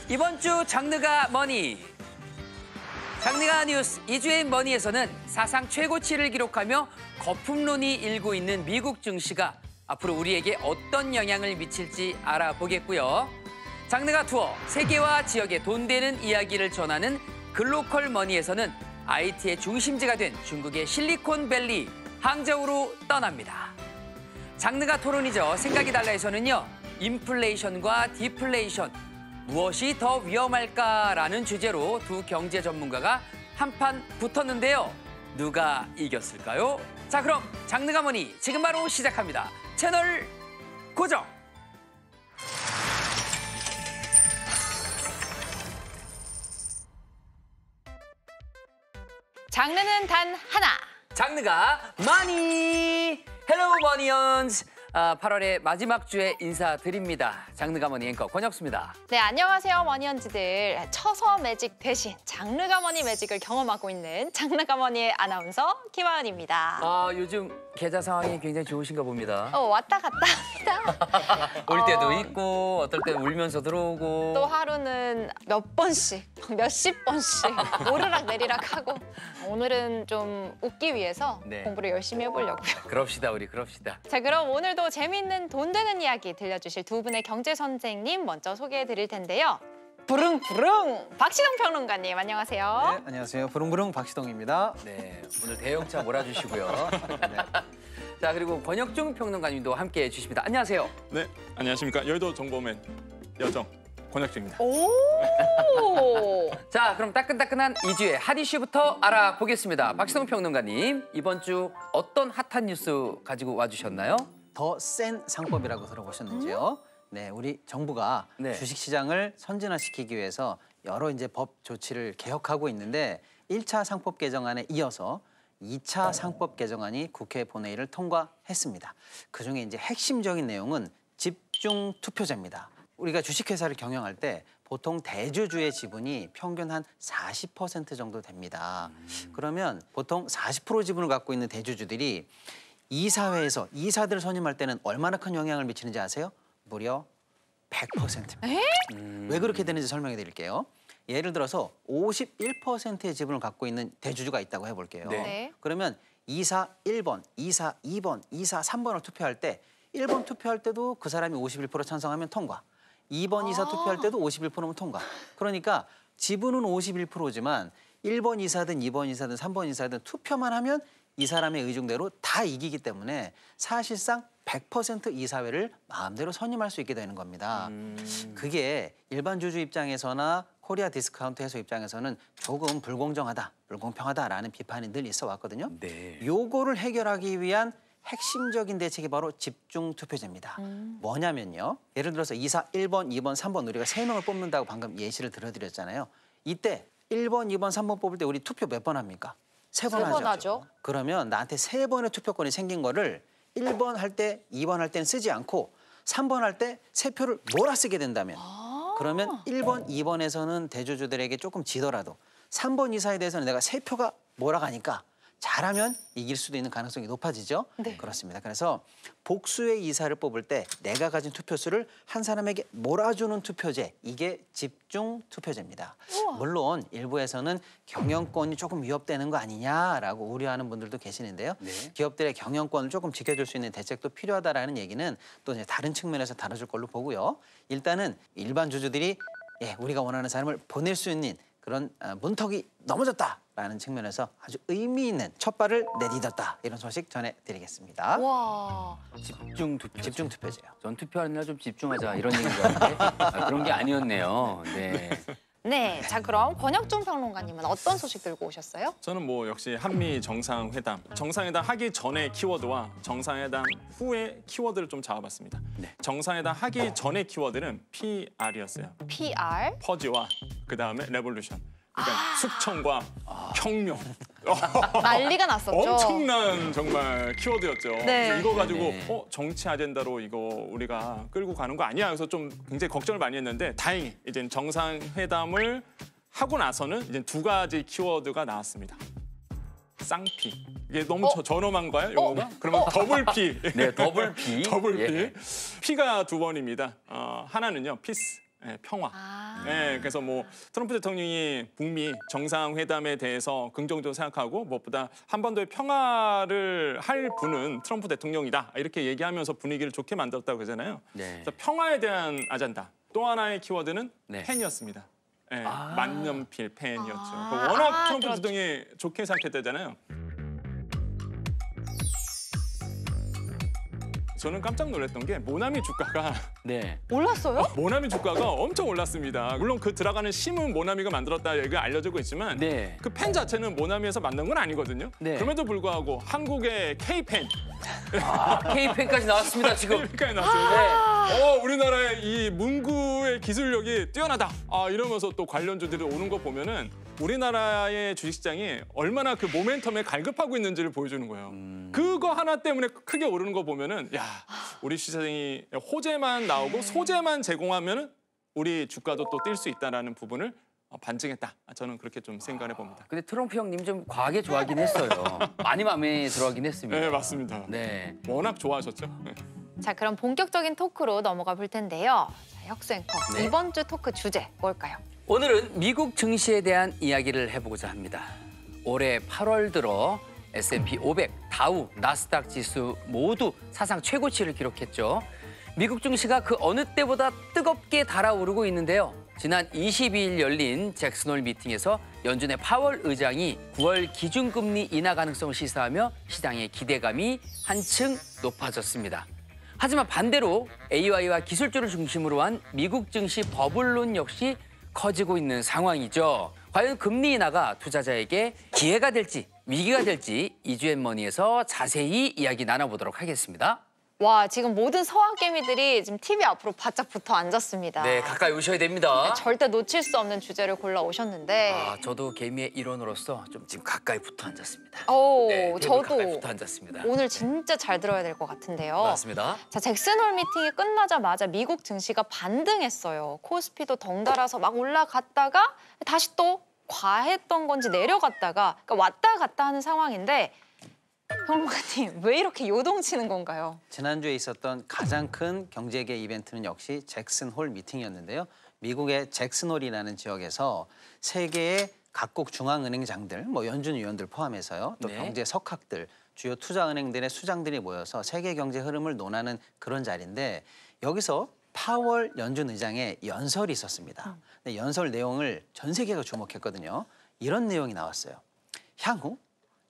이번 주 장르가 머니. 장르가 뉴스 2주의 머니에서는 사상 최고치를 기록하며 거품론이 일고 있는 미국 증시가 앞으로 우리에게 어떤 영향을 미칠지 알아보겠고요. 장르가 투어, 세계와 지역의 돈 되는 이야기를 전하는 글로컬 머니에서는 IT의 중심지가 된 중국의 실리콘밸리, 항저우로 떠납니다. 장르가 토론이죠. 생각이 달라에서는요. 인플레이션과 디플레이션, 무엇이 더 위험할까라는 주제로 두 경제 전문가가 한판 붙었는데요. 누가 이겼을까요? 자, 그럼 장르가 뭐니 지금 바로 시작합니다. 채널 고정! 장르는 단 하나. 장르가 머니! 헬로 머니언즈! 8월의 마지막 주에 인사드립니다. 장르가 머니 앵커 권혁수입니다. 네, 안녕하세요, 머니언즈들. 처서 매직 대신 장르가 머니 매직을 경험하고 있는 장르가 머니의 아나운서 김하은입니다. 요즘 계좌 상황이 굉장히 좋으신가 봅니다. 왔다 갔다 합니다. 올 때도 있고 어떨 때 울면서 들어오고 또 하루는 몇 번씩, 몇십 번씩 오르락 내리락 하고 오늘은 좀 웃기 위해서 네. 공부를 열심히 해보려고요. 그럽시다, 우리 그럽시다. 자, 그럼 오늘도 재미있는 돈 되는 이야기 들려주실 두 분의 경제 선생님 먼저 소개해 드릴 텐데요. 부릉부릉 박시동 평론가님 안녕하세요. 네, 안녕하세요. 부릉부릉 박시동입니다. 네, 오늘 대형차 몰아주시고요. 네. 자, 그리고 권혁중 평론가님도 함께해 주십니다. 안녕하세요. 네, 안녕하십니까. 여의도 정보맨 여정 권혁주입니다. 오. 자, 그럼 따끈따끈한 2주의 핫 이슈부터 알아보겠습니다. 박시동 평론가님, 이번 주 어떤 핫한 뉴스 가지고 와주셨나요? 더 센 상법이라고 들어보셨는지요? 네, 우리 정부가 네. 주식시장을 선진화시키기 위해서 여러 이제 법 조치를 개혁하고 있는데 1차 상법 개정안에 이어서 2차 상법 개정안이 국회 본회의를 통과했습니다. 그중에 이제 핵심적인 내용은 집중 투표제입니다. 우리가 주식회사를 경영할 때 보통 대주주의 지분이 평균 한 40% 정도 됩니다. 그러면 보통 40% 지분을 갖고 있는 대주주들이 이사회에서 이사들 선임할 때는 얼마나 큰 영향을 미치는지 아세요? 무려 100%입니다. 왜 그렇게 되는지 설명해 드릴게요. 예를 들어서 51%의 지분을 갖고 있는 대주주가 있다고 해볼게요. 네. 그러면 이사 1번, 이사 2번, 이사 3번을 투표할 때 1번 투표할 때도 그 사람이 51% 찬성하면 통과. 2번 이사 투표할 때도 51%면 통과. 그러니까 지분은 51%지만 1번 이사든 2번 이사든 3번 이사든 투표만 하면 이 사람의 의중대로 다 이기기 때문에 사실상 100% 이사회를 마음대로 선임할 수 있게 되는 겁니다. 그게 일반 주주 입장에서나 코리아 디스카운트 해소 입장에서는 조금 불공정하다, 불공평하다라는 비판이 늘 있어 왔거든요. 네. 요거를 해결하기 위한 핵심적인 대책이 바로 집중투표제입니다. 뭐냐면요. 예를 들어서 이사 1번, 2번, 3번 우리가 3명을 뽑는다고 방금 예시를 들어드렸잖아요. 이때 1번, 2번, 3번 뽑을 때 우리 투표 몇 번 합니까? 3번 하죠. 하죠. 그러면 나한테 3번의 투표권이 생긴 거를 1번 할 때, 2번 할 때는 쓰지 않고 3번 할 때 3표를 몰아쓰게 된다면 그러면 1번, 2번에서는 대주주들에게 조금 지더라도 3번 이사에 대해서는 내가 3표가 몰아가니까 잘하면 이길 수도 있는 가능성이 높아지죠. 네. 그렇습니다. 그래서 복수의 이사를 뽑을 때 내가 가진 투표수를 한 사람에게 몰아주는 투표제, 이게 집중 투표제입니다. 우와. 물론 일부에서는 경영권이 조금 위협되는 거 아니냐라고 우려하는 분들도 계시는데요. 네. 기업들의 경영권을 조금 지켜줄 수 있는 대책도 필요하다라는 얘기는 또 이제 다른 측면에서 다뤄줄 걸로 보고요. 일단은 일반 주주들이 우리가 원하는 사람을 보낼 수 있는 그런 문턱이 넘어졌다라는 측면에서 아주 의미 있는 첫 발을 내딛었다. 이런 소식 전해드리겠습니다. 와. 집중 투표. 집중 투표제요. 전 투표하는 날 좀 집중하자 이런 얘기인 줄 알았는데 그런 게 아니었네요. 네. 네, 자 그럼 권혁중 평론가님은 어떤 소식 들고 오셨어요? 저는 뭐 역시 한미 정상회담, 정상회담 하기 전의 키워드와 정상회담 후의 키워드를 좀 잡아봤습니다. 네. 정상회담 하기 전의 키워드는 PR이었어요. PR. 퍼지와 그다음에 레볼루션. 그러니까 숙청과 혁명. 난리가 났었죠. 엄청난 정말 키워드였죠. 네. 그래서 이거 가지고 네. 정치 아젠다로 이거 우리가 끌고 가는 거 아니야? 그래서 좀 굉장히 걱정을 많이 했는데 다행히 이제 정상회담을 하고 나서는 이제 두 가지 키워드가 나왔습니다. 쌍피. 이게 너무 전엄한가요? 이거가? 그러면 더블 P. 네, 더블 P. 더블 P. 예. P가 두 번입니다. 하나는요, 피스. 예, 평화. 아. 예, 그래서 뭐 트럼프 대통령이 북미 정상회담에 대해서 긍정적으로 생각하고 무엇보다 한반도의 평화를 할 분은 트럼프 대통령이다 이렇게 얘기하면서 분위기를 좋게 만들었다고 그러잖아요. 네. 그래서 평화에 대한 아젠다. 또 하나의 키워드는 네. 팬이었습니다. 예, 아. 만년필 팬이었죠. 아. 워낙 트럼프 그렇죠. 대통령이 좋게 생각했다잖아요. 저는 깜짝 놀랐던 게 모나미 주가가 네. 올랐어요? 모나미 주가가 엄청 올랐습니다. 물론 그 들어가는 심은 모나미가 만들었다 얘기가 알려지고 있지만 네. 그 펜 자체는 모나미에서 만든 건 아니거든요. 네. 그럼에도 불구하고 한국의 K펜 K펜까지 나왔습니다, 지금. K펜까지 나왔어요. 우리나라의 이 문구의 기술력이 뛰어나다. 이러면서 또 관련주들이 오는 거 보면은 우리나라의 주식시장이 얼마나 그 모멘텀에 갈급하고 있는지를 보여주는 거예요. 그거 하나 때문에 크게 오르는 거 보면은 야, 우리 시장이 호재만 나오고 소재만 제공하면은 우리 주가도 또 뛸 수 있다라는 부분을 반증했다. 저는 그렇게 좀 생각해 봅니다. 근데 트럼프 형님 좀 과하게 좋아하긴 했어요. 많이 마음에 들어하긴 했습니다. 네, 맞습니다. 네. 워낙 좋아하셨죠. 네. 자, 그럼 본격적인 토크로 넘어가 볼 텐데요. 자, 혁수앵커, 네. 이번 주 토크 주제 뭘까요? 오늘은 미국 증시에 대한 이야기를 해보고자 합니다. 올해 8월 들어 S&P 500, 다우, 나스닥 지수 모두 사상 최고치를 기록했죠. 미국 증시가 그 어느 때보다 뜨겁게 달아오르고 있는데요. 지난 22일 열린 잭슨홀 미팅에서 연준의 파월 의장이 9월 기준금리 인하 가능성을 시사하며 시장의 기대감이 한층 높아졌습니다. 하지만 반대로 AI와 기술주를 중심으로 한 미국 증시 버블론 역시 커지고 있는 상황이죠. 과연 금리 인하가 투자자에게 기회가 될지 위기가 될지 이주앤머니에서 자세히 이야기 나눠보도록 하겠습니다. 와, 지금 모든 서학개미들이 지금 TV 앞으로 바짝 붙어 앉았습니다. 네, 가까이 오셔야 됩니다. 절대 놓칠 수 없는 주제를 골라 오셨는데. 저도 개미의 일원으로서 좀 지금 가까이 붙어 앉았습니다. 오, 네, 테이블 저도 가까이 붙어 앉았습니다. 오늘 진짜 잘 들어야 될 것 같은데요. 맞습니다. 자, 잭슨홀 미팅이 끝나자마자 미국 증시가 반등했어요. 코스피도 덩달아서 막 올라갔다가 다시 또 과했던 건지 내려갔다가 그러니까 왔다 갔다 하는 상황인데 평론가님 왜 이렇게 요동치는 건가요? 지난주에 있었던 가장 큰 경제계 이벤트는 역시 잭슨홀 미팅이었는데요. 미국의 잭슨홀이라는 지역에서 세계의 각국 중앙은행장들, 연준 위원들 포함해서요. 또 네. 경제 석학들, 주요 투자은행들의 수장들이 모여서 세계 경제 흐름을 논하는 그런 자리인데 여기서 파월 연준 의장의 연설이 있었습니다. 근데 연설 내용을 전 세계가 주목했거든요. 이런 내용이 나왔어요. 향후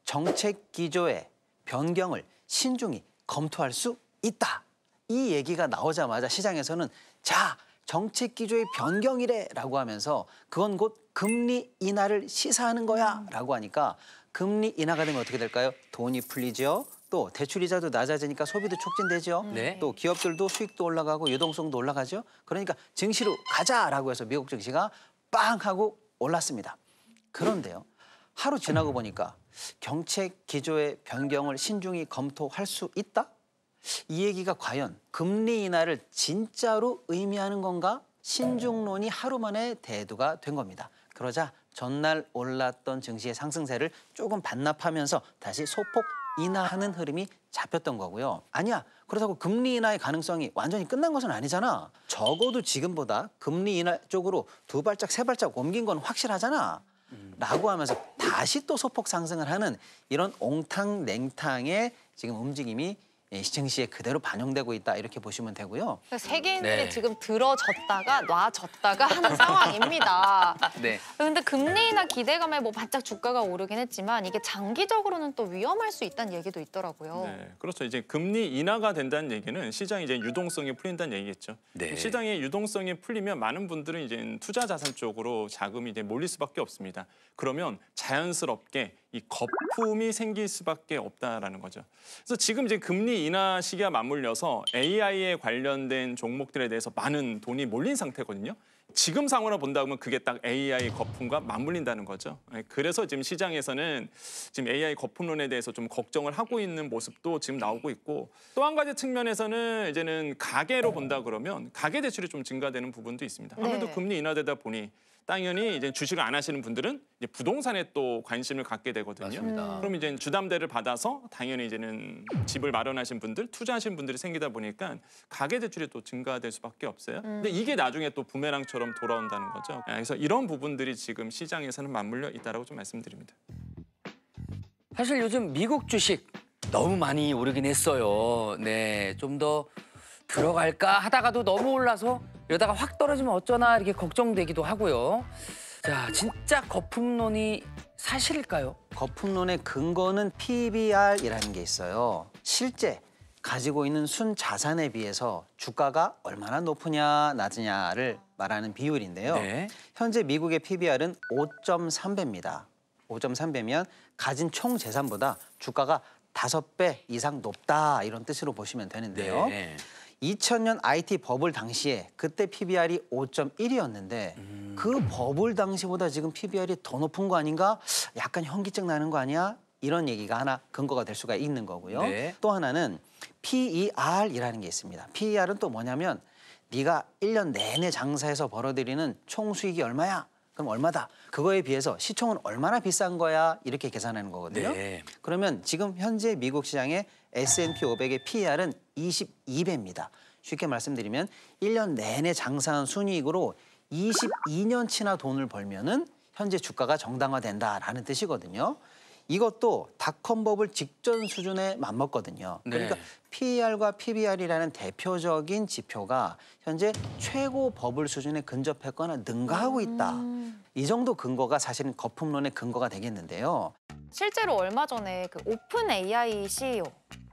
정책 기조의 변경을 신중히 검토할 수 있다. 이 얘기가 나오자마자 시장에서는 자, 정책 기조의 변경이래라고 하면서 그건 곧 금리 인하를 시사하는 거야 라고 하니까 금리 인하가 되면 어떻게 될까요? 돈이 풀리죠. 또 대출이자도 낮아지니까 소비도 촉진되죠. 네. 또 기업들도 수익도 올라가고 유동성도 올라가죠. 그러니까 증시로 가자라고 해서 미국 증시가 빵 하고 올랐습니다. 그런데요. 하루 지나고 보니까 정책 기조의 변경을 신중히 검토할 수 있다? 이 얘기가 과연 금리 인하를 진짜로 의미하는 건가? 신중론이 하루 만에 대두가 된 겁니다. 그러자 전날 올랐던 증시의 상승세를 조금 반납하면서 다시 소폭 인하하는 흐름이 잡혔던 거고요. 아니야, 그렇다고 금리 인하의 가능성이 완전히 끝난 것은 아니잖아. 적어도 지금보다 금리 인하 쪽으로 두 발짝, 세 발짝 옮긴 건 확실하잖아. 라고 하면서 다시 또 소폭 상승을 하는 이런 옹탕냉탕의 지금 움직임이 증시에 그대로 반영되고 있다 이렇게 보시면 되고요. 그러니까 세계인들이 네. 지금 들어졌다가 놔졌다가 하는 상황입니다. 네. 근데 금리 인하 기대감에 바짝 주가가 오르긴 했지만 이게 장기적으로는 또 위험할 수 있다는 얘기도 있더라고요. 네, 그렇죠. 이제 금리 인하가 된다는 얘기는 시장이 이제 유동성이 풀린다는 얘기겠죠. 네. 시장의 유동성이 풀리면 많은 분들은 이제 투자 자산 쪽으로 자금이 이제 몰릴 수밖에 없습니다. 그러면 자연스럽게 이 거품이 생길 수밖에 없다라는 거죠. 그래서 지금 이제 금리 인하 시기와 맞물려서 AI에 관련된 종목들에 대해서 많은 돈이 몰린 상태거든요. 지금 상황을 본다면 그게 딱 AI 거품과 맞물린다는 거죠. 그래서 지금 시장에서는 지금 AI 거품론에 대해서 좀 걱정을 하고 있는 모습도 지금 나오고 있고 또 한 가지 측면에서는 이제는 가계로 본다 그러면 가계 대출이 좀 증가되는 부분도 있습니다. 아무래도 네. 금리 인하되다 보니 당연히 이제 주식을 안 하시는 분들은 이제 부동산에 또 관심을 갖게 되거든요. 맞습니다. 그럼 이제 주담대를 받아서 당연히 이제는 집을 마련하신 분들, 투자하신 분들이 생기다 보니까 가계 대출이 또 증가될 수밖에 없어요. 근데 이게 나중에 또 부메랑처럼 돌아온다는 거죠. 그래서 이런 부분들이 지금 시장에서는 맞물려 있다라고 좀 말씀드립니다. 사실 요즘 미국 주식 너무 많이 오르긴 했어요. 네, 좀 더 들어갈까 하다가도 너무 올라서 이러다가 확 떨어지면 어쩌나 이렇게 걱정되기도 하고요. 자, 진짜 거품론이 사실일까요? 거품론의 근거는 PBR이라는 게 있어요. 실제 가지고 있는 순자산에 비해서 주가가 얼마나 높으냐 낮으냐를 말하는 비율인데요. 네. 현재 미국의 PBR은 5.3배입니다. 5.3배면 가진 총 재산보다 주가가 5배 이상 높다 이런 뜻으로 보시면 되는데요. 네. 2000년 IT 버블 당시에 그때 PBR이 5.1이었는데 그 버블 당시보다 지금 PBR이 더 높은 거 아닌가? 약간 현기증 나는 거 아니야? 이런 얘기가 하나 근거가 될 수가 있는 거고요. 네. 또 하나는 PER이라는 게 있습니다. PER은 또 뭐냐면 네가 1년 내내 장사해서 벌어들이는 총 수익이 얼마야? 그럼 얼마다? 그거에 비해서 시총은 얼마나 비싼 거야? 이렇게 계산하는 거거든요. 네. 그러면 지금 현재 미국 시장의 S&P 500의 PER은 22배입니다. 쉽게 말씀드리면 1년 내내 장사한 순이익으로 22년치나 돈을 벌면은 현재 주가가 정당화된다라는 뜻이거든요. 이것도 닷컴 버블 직전 수준에 맞먹거든요. 그러니까 네. PER과 PBR이라는 대표적인 지표가 현재 최고 버블 수준에 근접했거나 능가하고 있다. 이 정도 근거가 사실은 거품론의 근거가 되겠는데요. 실제로 얼마 전에 그 오픈 AI CEO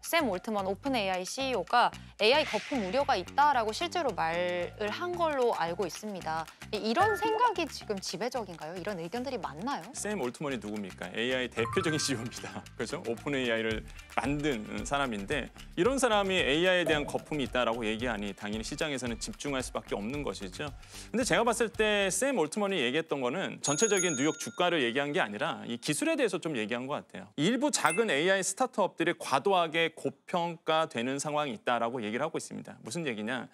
샘 올트먼 오픈 AI CEO가 AI 거품 우려가 있다라고 실제로 말을 한 걸로 알고 있습니다. 이런 생각이 지금 지배적인가요? 이런 의견들이 많나요? 샘 올트먼이 누굽니까? AI 대표적인 CEO입니다. 그렇죠? 오픈 AI를 만든 사람인데 이런 사람이 AI에 대한 거품이 있다라고 얘기하니 당연히 시장에서는 집중할 수밖에 없는 것이죠. 근데 제가 봤을 때 샘 올트먼이 얘기했던 거는 전체적인 뉴욕 주가를 얘기한 게 아니라 이 기술에 대해서 좀 얘기한 것 같아요. 일부 작은 AI 스타트업들이 과도하게 고평가되는 상황이 있다라고 얘기를 하고 있습니다. 무슨 얘기냐?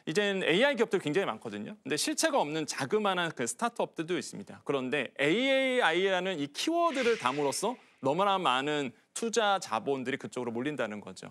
이젠 AI 기업들 굉장히 많거든요. 근데 실체가 없는 자그마한 그 스타트업들도 있습니다. 그런데 AI라는 이 키워드를 담으로써 너무나 많은 투자 자본들이 그쪽으로 몰린다는 거죠.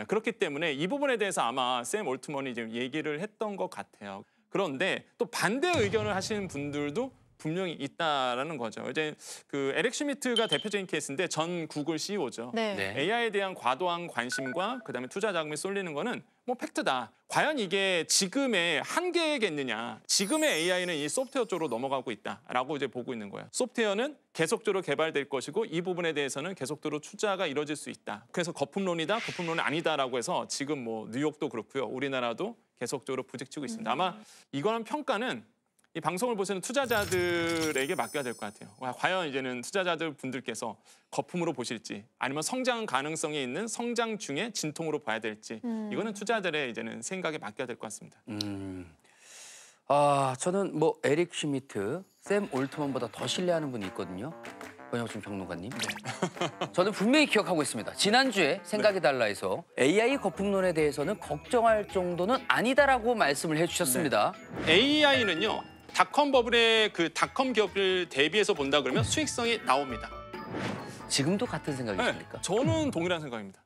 그렇기 때문에 이 부분에 대해서 아마 샘 올트먼이 지금 얘기를 했던 것 같아요. 그런데 또 반대 의견을 하시는 분들도 분명히 있다라는 거죠. 이제 그 에릭 슈미트가 대표적인 케이스인데 전 구글 CEO죠. 네. 네. AI에 대한 과도한 관심과 그다음에 투자 자금이 쏠리는 거는 뭐 팩트다. 과연 이게 지금의 한계겠느냐. 지금의 AI는 이 소프트웨어 쪽으로 넘어가고 있다라고 이제 보고 있는 거예요. 소프트웨어는 계속적으로 개발될 것이고 이 부분에 대해서는 계속적으로 투자가 이뤄질 수 있다. 그래서 거품론이다, 거품론은 아니다라고 해서 지금 뭐 뉴욕도 그렇고요. 우리나라도 계속적으로 부딪히고 있습니다. 아마 이거는 평가는 이 방송을 보시는 투자자들에게 맡겨야 될 것 같아요. 과연 이제는 투자자들 분들께서 거품으로 보실지 아니면 성장 가능성이 있는 성장 중에 진통으로 봐야 될지 이거는 투자자들의 이제는 생각에 맡겨야 될 것 같습니다. 저는 뭐 에릭 슈미트, 샘 올트먼보다 더 신뢰하는 분이 있거든요. 권혁준 평론가님. 저는 분명히 기억하고 있습니다. 지난주에 생각이 달라해서 AI 거품론에 대해서는 걱정할 정도는 아니다라고 말씀을 해주셨습니다. AI는요. 닷컴 버블의 그 닷컴 기업을 대비해서 본다 그러면 수익성이 나옵니다. 지금도 같은 생각이십니까? 저는 동일한 생각입니다.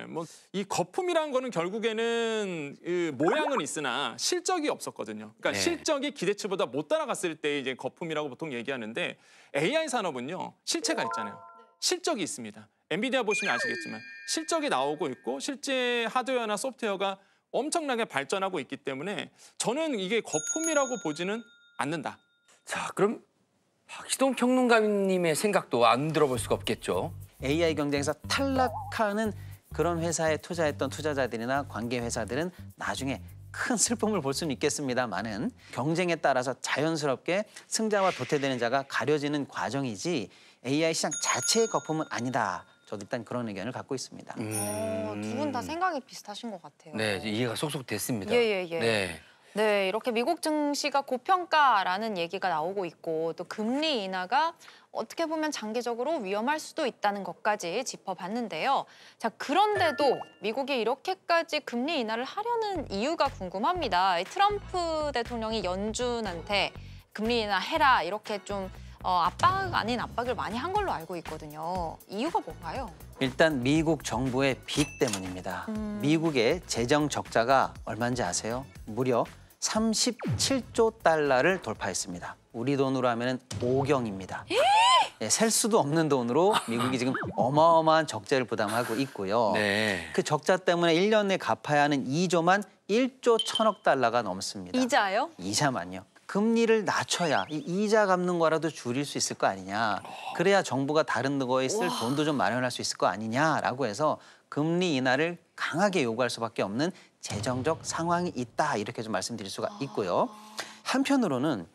뭐 이 거품이라는 거는 결국에는 모양은 있으나 실적이 없었거든요. 그러니까 네. 실적이 기대치보다 못 따라갔을 때 이제 거품이라고 보통 얘기하는데 AI 산업은요 실체가 있잖아요. 실적이 있습니다. 엔비디아 보시면 아시겠지만 실적이 나오고 있고 실제 하드웨어나 소프트웨어가 엄청나게 발전하고 있기 때문에 저는 이게 거품이라고 보지는 않는다. 자, 그럼 박시동 평론가님의 생각도 안 들어볼 수가 없겠죠. AI 경쟁에서 탈락하는 그런 회사에 투자했던 투자자들이나 관계 회사들은 나중에 큰 슬픔을 볼 수는 있겠습니다만은 경쟁에 따라서 자연스럽게 승자와 도태되는 자가 가려지는 과정이지 AI 시장 자체의 거품은 아니다. 저도 일단 그런 의견을 갖고 있습니다. 두 분 다 생각이 비슷하신 것 같아요. 네, 이해가 쏙쏙 됐습니다. 예. 네. 네, 이렇게 미국 증시가 고평가라는 얘기가 나오고 있고 또 금리 인하가 어떻게 보면 장기적으로 위험할 수도 있다는 것까지 짚어봤는데요. 자, 그런데도 미국이 이렇게까지 금리 인하를 하려는 이유가 궁금합니다. 트럼프 대통령이 연준한테 금리 인하 해라 이렇게 좀 압박 아닌 압박을 많이 한 걸로 알고 있거든요. 이유가 뭔가요? 일단 미국 정부의 빚 때문입니다. 미국의 재정 적자가 얼마인지 아세요? 무려 37조 달러를 돌파했습니다. 우리 돈으로 하면 5경입니다. 예, 셀 수도 없는 돈으로 미국이 지금 어마어마한 적자를 부담하고 있고요. 네. 그 적자 때문에 1년 내에 갚아야 하는 이조만 1조 1천억 달러가 넘습니다. 이자요? 이자만요. 금리를 낮춰야 이 이자 갚는 거라도 줄일 수 있을 거 아니냐. 그래야 정부가 다른 거에 쓸 돈도 좀 마련할 수 있을 거 아니냐라고 해서 금리 인하를 강하게 요구할 수밖에 없는 재정적 상황이 있다. 이렇게 좀 말씀드릴 수가 있고요. 한편으로는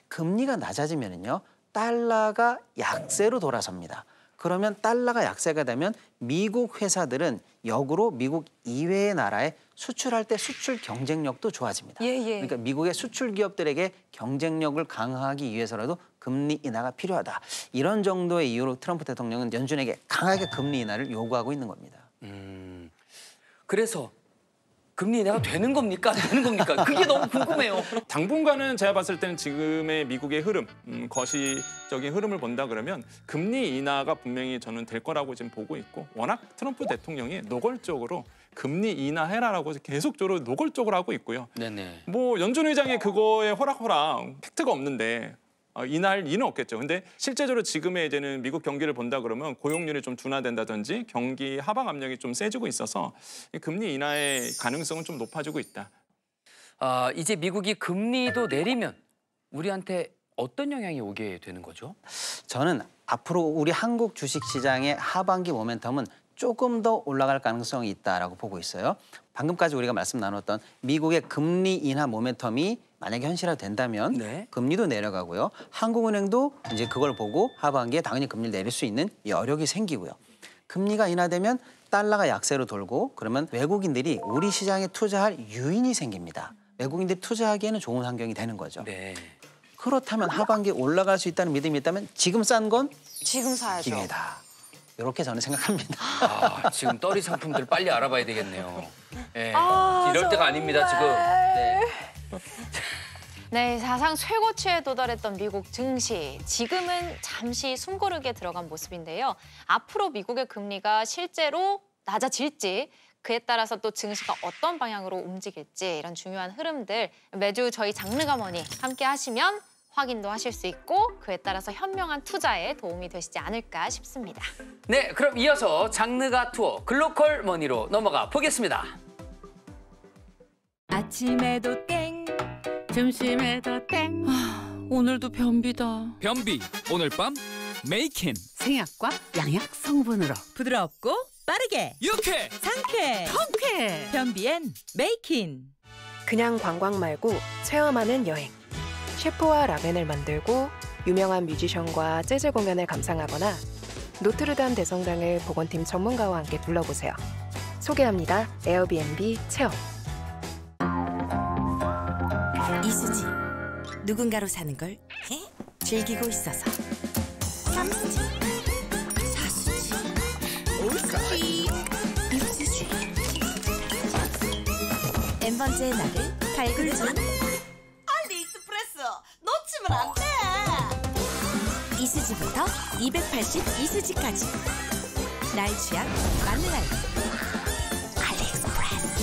금리가 낮아지면요. 달러가 약세로 돌아섭니다. 그러면 달러가 약세가 되면 미국 회사들은 역으로 미국 이외의 나라에 수출할 때 수출 경쟁력도 좋아집니다. 예. 그러니까 미국의 수출 기업들에게 경쟁력을 강화하기 위해서라도 금리 인하가 필요하다. 이런 정도의 이유로 트럼프 대통령은 연준에게 강하게 금리 인하를 요구하고 있는 겁니다. 그래서 금리 인하가 되는 겁니까? 안 되는 겁니까? 그게 너무 궁금해요. 당분간은 제가 봤을 때는 지금의 미국의 흐름, 거시적인 흐름을 본다 그러면 금리 인하가 분명히 저는 될 거라고 지금 보고 있고 워낙 트럼프 대통령이 노골적으로 금리 인하해라라고 계속적으로 노골적으로 하고 있고요. 네네. 뭐 연준 의장의 그거에 호락호락 팩트가 없는데 인하할 리는 없겠죠. 근데 실제적으로 지금의 이제는 미국 경기를 본다 그러면 고용률이 좀 둔화된다든지 경기 하방 압력이 좀 세지고 있어서 이 금리 인하의 가능성은 좀 높아지고 있다. 이제 미국이 금리도 내리면 우리한테 어떤 영향이 오게 되는 거죠? 저는 앞으로 우리 한국 주식시장의 하반기 모멘텀은 조금 더 올라갈 가능성이 있다라고 보고 있어요. 방금까지 우리가 말씀 나눴던 미국의 금리 인하 모멘텀이 만약에 현실화된다면 네. 금리도 내려가고요. 한국은행도 이제 그걸 보고 하반기에 당연히 금리를 내릴 수 있는 여력이 생기고요. 금리가 인하되면 달러가 약세로 돌고 그러면 외국인들이 우리 시장에 투자할 유인이 생깁니다. 외국인들이 투자하기에는 좋은 환경이 되는 거죠. 네. 그렇다면 하반기에 올라갈 수 있다는 믿음이 있다면 지금 싼 건 지금 사야죠. 기회다. 이렇게 저는 생각합니다. 지금 떨이 상품들 빨리 알아봐야 되겠네요. 네. 아, 이럴 때가 아닙니다, 지금. 네. 네, 사상 최고치에 도달했던 미국 증시. 지금은 잠시 숨고르게 들어간 모습인데요. 앞으로 미국의 금리가 실제로 낮아질지 그에 따라서 또 증시가 어떤 방향으로 움직일지 이런 중요한 흐름들 매주 저희 장르가머니 함께 하시면 확인도 하실 수 있고 그에 따라서 현명한 투자에 도움이 되시지 않을까 싶습니다. 네, 그럼 이어서 장르가 투어 글로컬 머니로 넘어가 보겠습니다. 아침에도 땡, 점심에도 땡. 오늘도 변비다. 변비 오늘 밤 메이킨 생약과 양약 성분으로 부드럽고 빠르게 유쾌 상쾌 통쾌 변비엔 메이킨. 그냥 관광 말고 체험하는 여행. 셰프와 라멘을 만들고 유명한 뮤지션과 재즈 공연을 감상하거나 노트르담 대성당을 보건팀 전문가와 함께 둘러보세요. 소개합니다. 에어비앤비 체험. 이수지 누군가로 사는 걸 즐기고 있어서 삼수지 사수지 오수지 육수지 N번째의 나를 발굴중 알리익스프레스 놓치면 안 돼. 이수지부터 280 이수지까지 날 취향 마늘 알리익스프레스.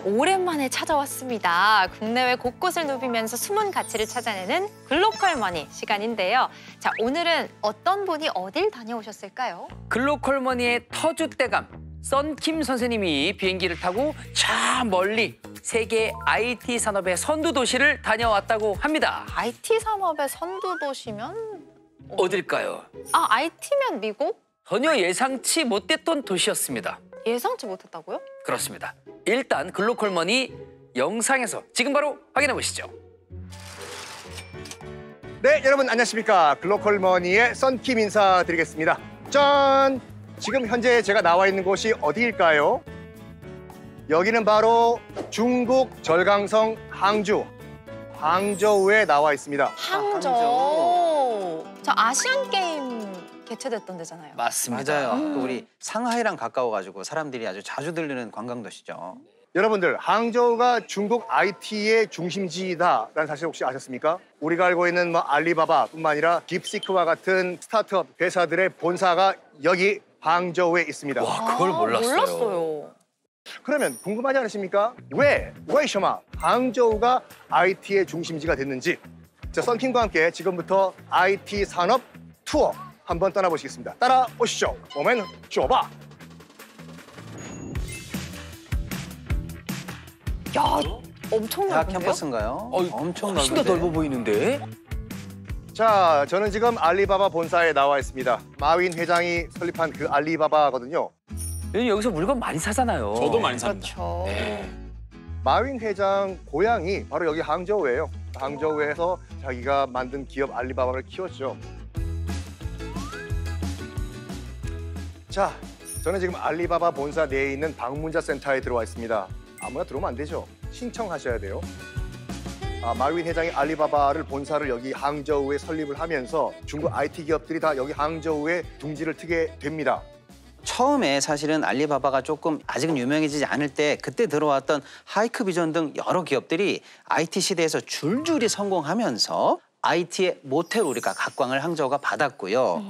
오랜만에 찾아왔습니다. 국내외 곳곳을 누비면서 숨은 가치를 찾아내는 글로컬 머니 시간인데요. 자, 오늘은 어떤 분이 어딜 다녀오셨을까요? 글로컬 머니의 터줏대감 썬킴 선생님이 비행기를 타고 저 멀리 세계 IT 산업의 선두 도시를 다녀왔다고 합니다. IT 산업의 선두 도시면 어딜까요? IT면 미국? 전혀 예상치 못했던 도시였습니다. 예상치 못했다고요? 그렇습니다. 일단 글로컬 머니 영상에서 지금 바로 확인해 보시죠. 네, 여러분 안녕하십니까. 글로컬 머니의 썬킴 인사드리겠습니다. 짠! 지금 현재 제가 나와 있는 곳이 어디일까요? 여기는 바로 중국 절강성 항저우에 나와 있습니다. 항저우. 저 아시안 게임 개최됐던 데잖아요. 맞습니다. 맞아요. 또 우리 상하이랑 가까워가지고 사람들이 아주 자주 들르는 관광도시죠. 여러분들, 항저우가 중국 IT의 중심지다라는 사실 혹시 아셨습니까? 우리가 알고 있는 뭐 알리바바뿐만 아니라 딥시크와 같은 스타트업 회사들의 본사가 여기 항저우에 있습니다. 와, 그걸 몰랐어요. 몰랐어요. 그러면 궁금하지 않으십니까? 왜 항저우가 IT의 중심지가 됐는지. 자, 썬킴과 함께 지금부터 IT 산업 투어 한번 떠나보시겠습니다. 따라오시죠. 오면 좁아. 야, 엄청 대학 넓은데요? 캠퍼스인가요? 엄청 훨씬 더 넓은데. 넓어 보이는데? 자, 저는 지금 알리바바 본사에 나와 있습니다. 마윈 회장이 설립한 그 알리바바거든요. 여기서 물건 많이 사잖아요. 저도 많이 삽니다. 그렇죠. 네. 마윈 회장 고향이 바로 여기 항저우예요. 항저우에서 자기가 만든 기업 알리바바를 키웠죠. 자, 저는 지금 알리바바 본사 내에 있는 방문자 센터에 들어와 있습니다. 아무나 들어오면 안 되죠. 신청하셔야 돼요. 마윈 회장이 알리바바를 본사를 여기 항저우에 설립을 하면서 중국 IT 기업들이 다 여기 항저우에 둥지를 트게 됩니다. 처음에 사실은 알리바바가 조금 아직은 유명해지지 않을 때 그때 들어왔던 하이크비전 등 여러 기업들이 IT 시대에서 줄줄이 성공하면서 IT의 모태로 우리가 각광을 항저우가 받았고요.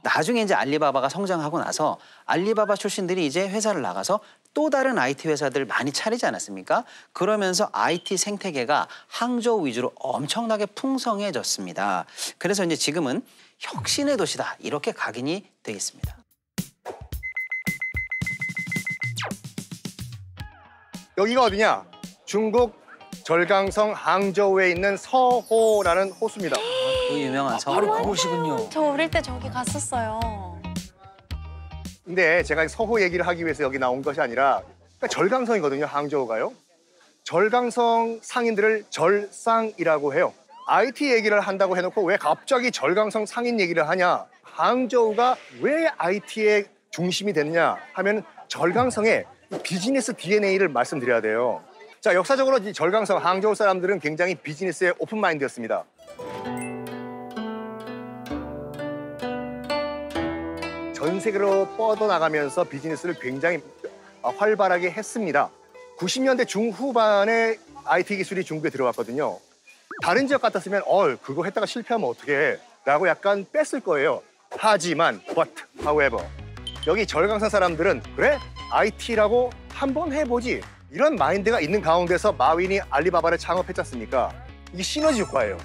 나중에 이제 알리바바가 성장하고 나서 알리바바 출신들이 이제 회사를 나가서 또 다른 IT 회사들 많이 차리지 않았습니까? 그러면서 IT 생태계가 항저우 위주로 엄청나게 풍성해졌습니다. 그래서 이제 지금은 혁신의 도시다 이렇게 각인이 되겠습니다. 여기가 어디냐? 중국 절강성 항저우에 있는 서호라는 호수입니다. 그 유명한 성. 바로 그곳이군요. 저 어릴 때 저기 갔었어요. 근데 제가 서호 얘기를 하기 위해서 여기 나온 것이 아니라 그러니까 절강성이거든요, 항저우가요. 절강성 상인들을 절상이라고 해요. IT 얘기를 한다고 해놓고 왜 갑자기 절강성 상인 얘기를 하냐? 항저우가 왜 IT의 중심이 됐냐 하면 절강성의 비즈니스 DNA를 말씀드려야 돼요. 자, 역사적으로 이 절강성 항저우 사람들은 굉장히 비즈니스에 오픈마인드였습니다. 전 세계로 뻗어나가면서 비즈니스를 굉장히 활발하게 했습니다. 90년대 중후반에 IT 기술이 중국에 들어왔거든요. 다른 지역 같았으면 그거 했다가 실패하면 어떡해 라고 약간 뺐을 거예요. 하지만 however 여기 절강성 사람들은 그래? IT라고 한번 해보지 이런 마인드가 있는 가운데서 마윈이 알리바바를 창업했지 않습니까? 이게 시너지 효과예요.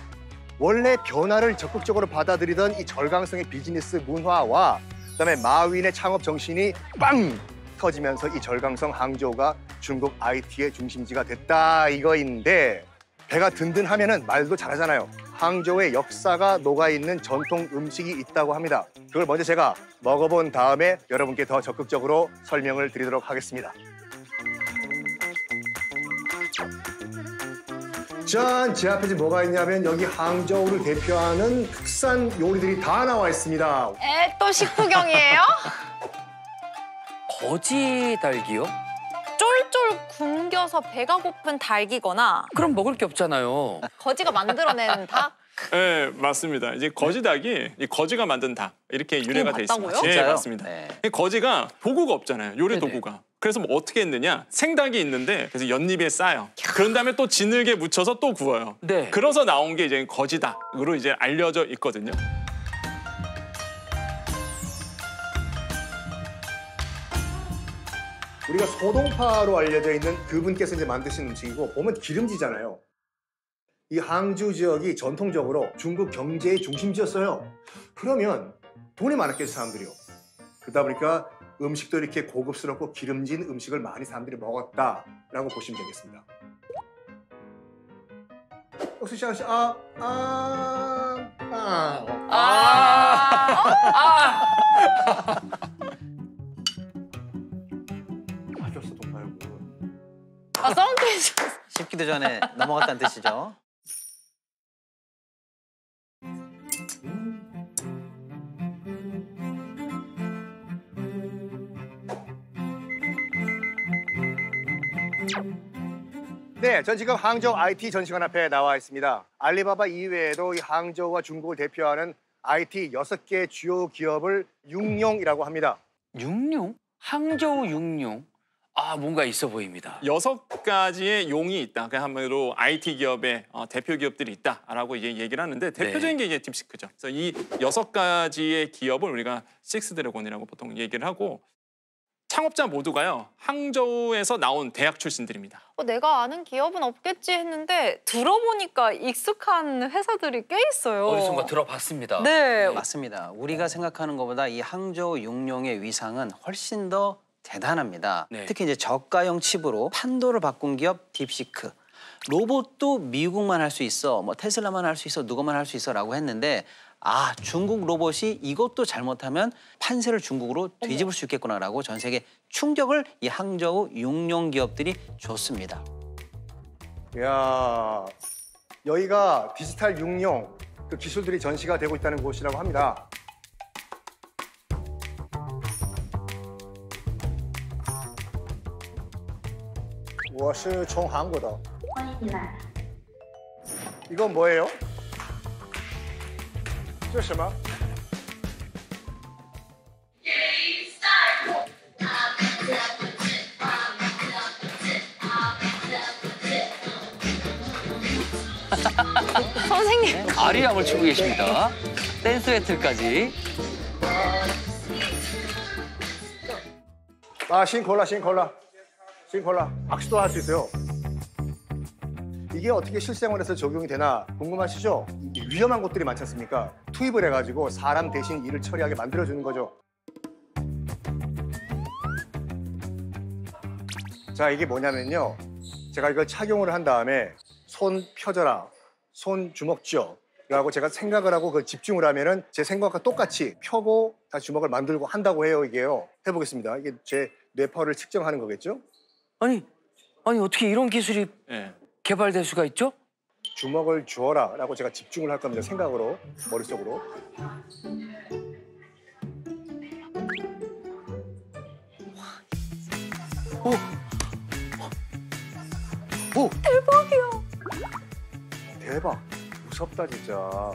원래 변화를 적극적으로 받아들이던 이 절강성의 비즈니스 문화와 그다음에 마윈의 창업 정신이 빵 터지면서 이 절강성 항저우가 중국 IT의 중심지가 됐다 이거인데 배가 든든하면은 말도 잘하잖아요. 항저우의 역사가 녹아있는 전통 음식이 있다고 합니다. 그걸 먼저 제가 먹어본 다음에 여러분께 더 적극적으로 설명을 드리도록 하겠습니다. 짠! 제 앞에 지금 뭐가 있냐면 여기 항저우를 대표하는 특산 요리들이 다 나와 있습니다. 또 식후경이에요? 거지 달기요? 쫄쫄 굶겨서 배가 고픈 닭이거나 그럼 먹을 게 없잖아요. 거지가 만들어낸 닭? 네, 맞습니다. 이제 거지닭이 이 거지가 만든 닭 이렇게 유래가 돼 있습니다. 맞다고요? 네, 진짜요? 맞습니다. 네. 이 거지가 도구가 없잖아요. 요리 네네. 도구가. 그래서 뭐 어떻게 했느냐? 생닭이 있는데 그래서 연잎에 싸요. 그런 다음에 또 진흙에 묻혀서 또 구워요. 네. 그래서 나온 게 이제 거지닭으로 이제 알려져 있거든요. 우리가 소동파로 알려져 있는 그분께서 이제 만드신 음식이고 보면 기름지잖아요. 이 항저우 지역이 전통적으로 중국 경제의 중심지였어요. 그러면 돈이 많았겠죠, 사람들이요. 그러다 보니까 음식도 이렇게 고급스럽고 기름진 음식을 많이 사람들이 먹었다라고 보시면 되겠습니다. 수시아 씨, 맞았어, 동파요. 썬키즈. 씹기도 전에 넘어갔다는 뜻이죠. 네, 전 지금 항저우 IT 전시관 앞에 나와 있습니다. 알리바바 이외에도 이 항저우와 중국을 대표하는 IT 6개 주요 기업을 융룡이라고 합니다. 융룡? 항저우 융룡? 아, 뭔가 있어 보입니다. 6가지의 용이 있다. 그 한마디로 IT 기업의 대표 기업들이 있다라고 이제 얘기를 하는데 대표적인 게 이제 딥시크죠. 그래서 이 6가지의 기업을 우리가 식스드래곤이라고 보통 얘기를 하고 창업자 모두가요. 항저우에서 나온 대학 출신들입니다. 내가 아는 기업은 없겠지 했는데 들어보니까 익숙한 회사들이 꽤 있어요. 어디선가 들어봤습니다. 네. 맞습니다. 우리가 생각하는 것보다 이 항저우 용룡의 위상은 훨씬 더 대단합니다. 네. 특히 이제 저가형 칩으로 판도를 바꾼 기업 딥시크. 로봇도 미국만 할 수 있어, 뭐 테슬라만 할 수 있어, 누구만 할 수 있어라고 했는데 중국 로봇이 이것도 잘못하면 판세를 중국으로 뒤집을 수 있겠구나라고 전 세계 충격을 이 항저우 용룡 기업들이 줬습니다. 이야, 여기가 디지털 육룡 그 기술들이 전시가 되고 있다는 곳이라고 합니다.我是从韩国的. 이건 뭐예요? 这是什么? 선생님. 아리랑을 추고 계십니다. 댄스 배틀까지. 싱콜라, 싱콜라. 싱콜라. 악수도 할 수 있어요. 이게 어떻게 실생활에서 적용이 되나 궁금하시죠? 위험한 곳들이 많지 않습니까? 투입을 해가지고 사람 대신 일을 처리하게 만들어주는 거죠. 자, 이게 뭐냐면요. 제가 이걸 착용을 한 다음에 손 펴져라, 손 주먹 쥐어 라고 제가 생각을 하고 그 집중을 하면은 제 생각과 똑같이 펴고 다시 주먹을 만들고 한다고 해요, 이게요. 해보겠습니다. 이게 제 뇌파를 측정하는 거겠죠? 아니 어떻게 이런 기술이 개발될 수가 있죠? 주먹을 주어라 라고 제가 집중을 할 겁니다. 생각으로, 머릿속으로. 오! 대박이야. 대박. 무섭다 진짜.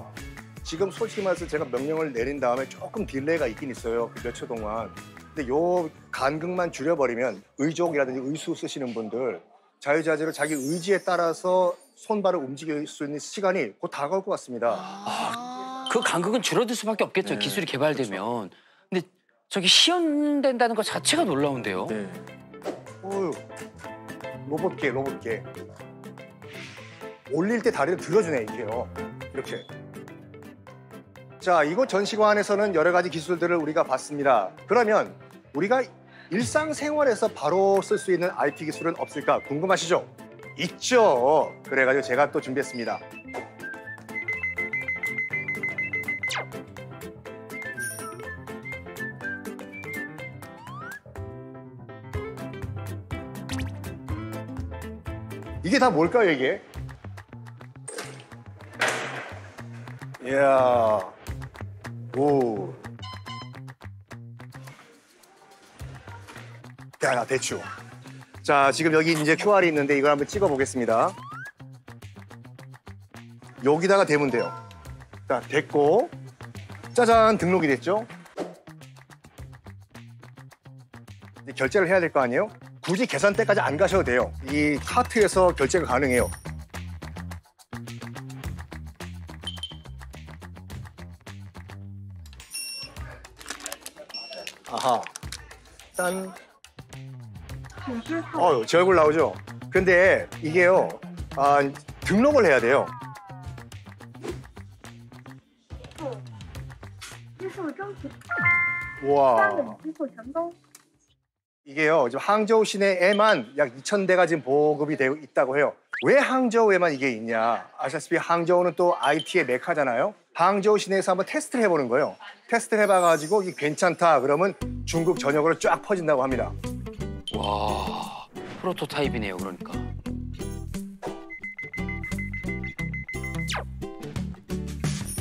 지금 솔직히 말해서 제가 명령을 내린 다음에 조금 딜레이가 있긴 있어요. 몇 초 동안. 근데 요 간극만 줄여버리면 의족이라든지 의수 쓰시는 분들 자유자재로 자기 의지에 따라서 손발을 움직일 수 있는 시간이 곧 다가올 것 같습니다. 그 간극은 줄어들 수밖에 없겠죠. 기술이 개발되면. 근데 저기 시연된다는 것 자체가 놀라운데요. 어휴, 로봇계, 로봇계. 올릴 때 다리를 들어주네, 이게요. 이렇게. 자, 이곳 전시관에서는 여러 가지 기술들을 우리가 봤습니다. 그러면 우리가 일상생활에서 바로 쓸 수 있는 IT 기술은 없을까 궁금하시죠? 있죠. 그래가지고 제가 또 준비했습니다. 이게 다 뭘까요, 이게? 이야, 오. 야, 대충. 자, 지금 여기 이제 QR이 있는데 이걸 한번 찍어 보겠습니다. 여기다가 대면 돼요. 자, 됐고. 짜잔, 등록이 됐죠? 이제 결제를 해야 될 거 아니에요? 굳이 계산대까지 안 가셔도 돼요. 이 카트에서 결제가 가능해요. 아하. 짠. 제 얼굴 나오죠? 근데 이게요, 등록을 해야 돼요. 와. 이게요, 지금 항저우 시내에만 약 2,000대가 지금 보급이 되어 있다고 해요. 왜 항저우에만 이게 있냐? 아시다시피 항저우는 또 IT의 메카잖아요. 항저우 시내에서 한번 테스트를 해보는 거예요. 테스트를 해봐가지고 이게 괜찮다 그러면 중국 전역으로 쫙 퍼진다고 합니다. 와, 프로토타입이네요, 그러니까.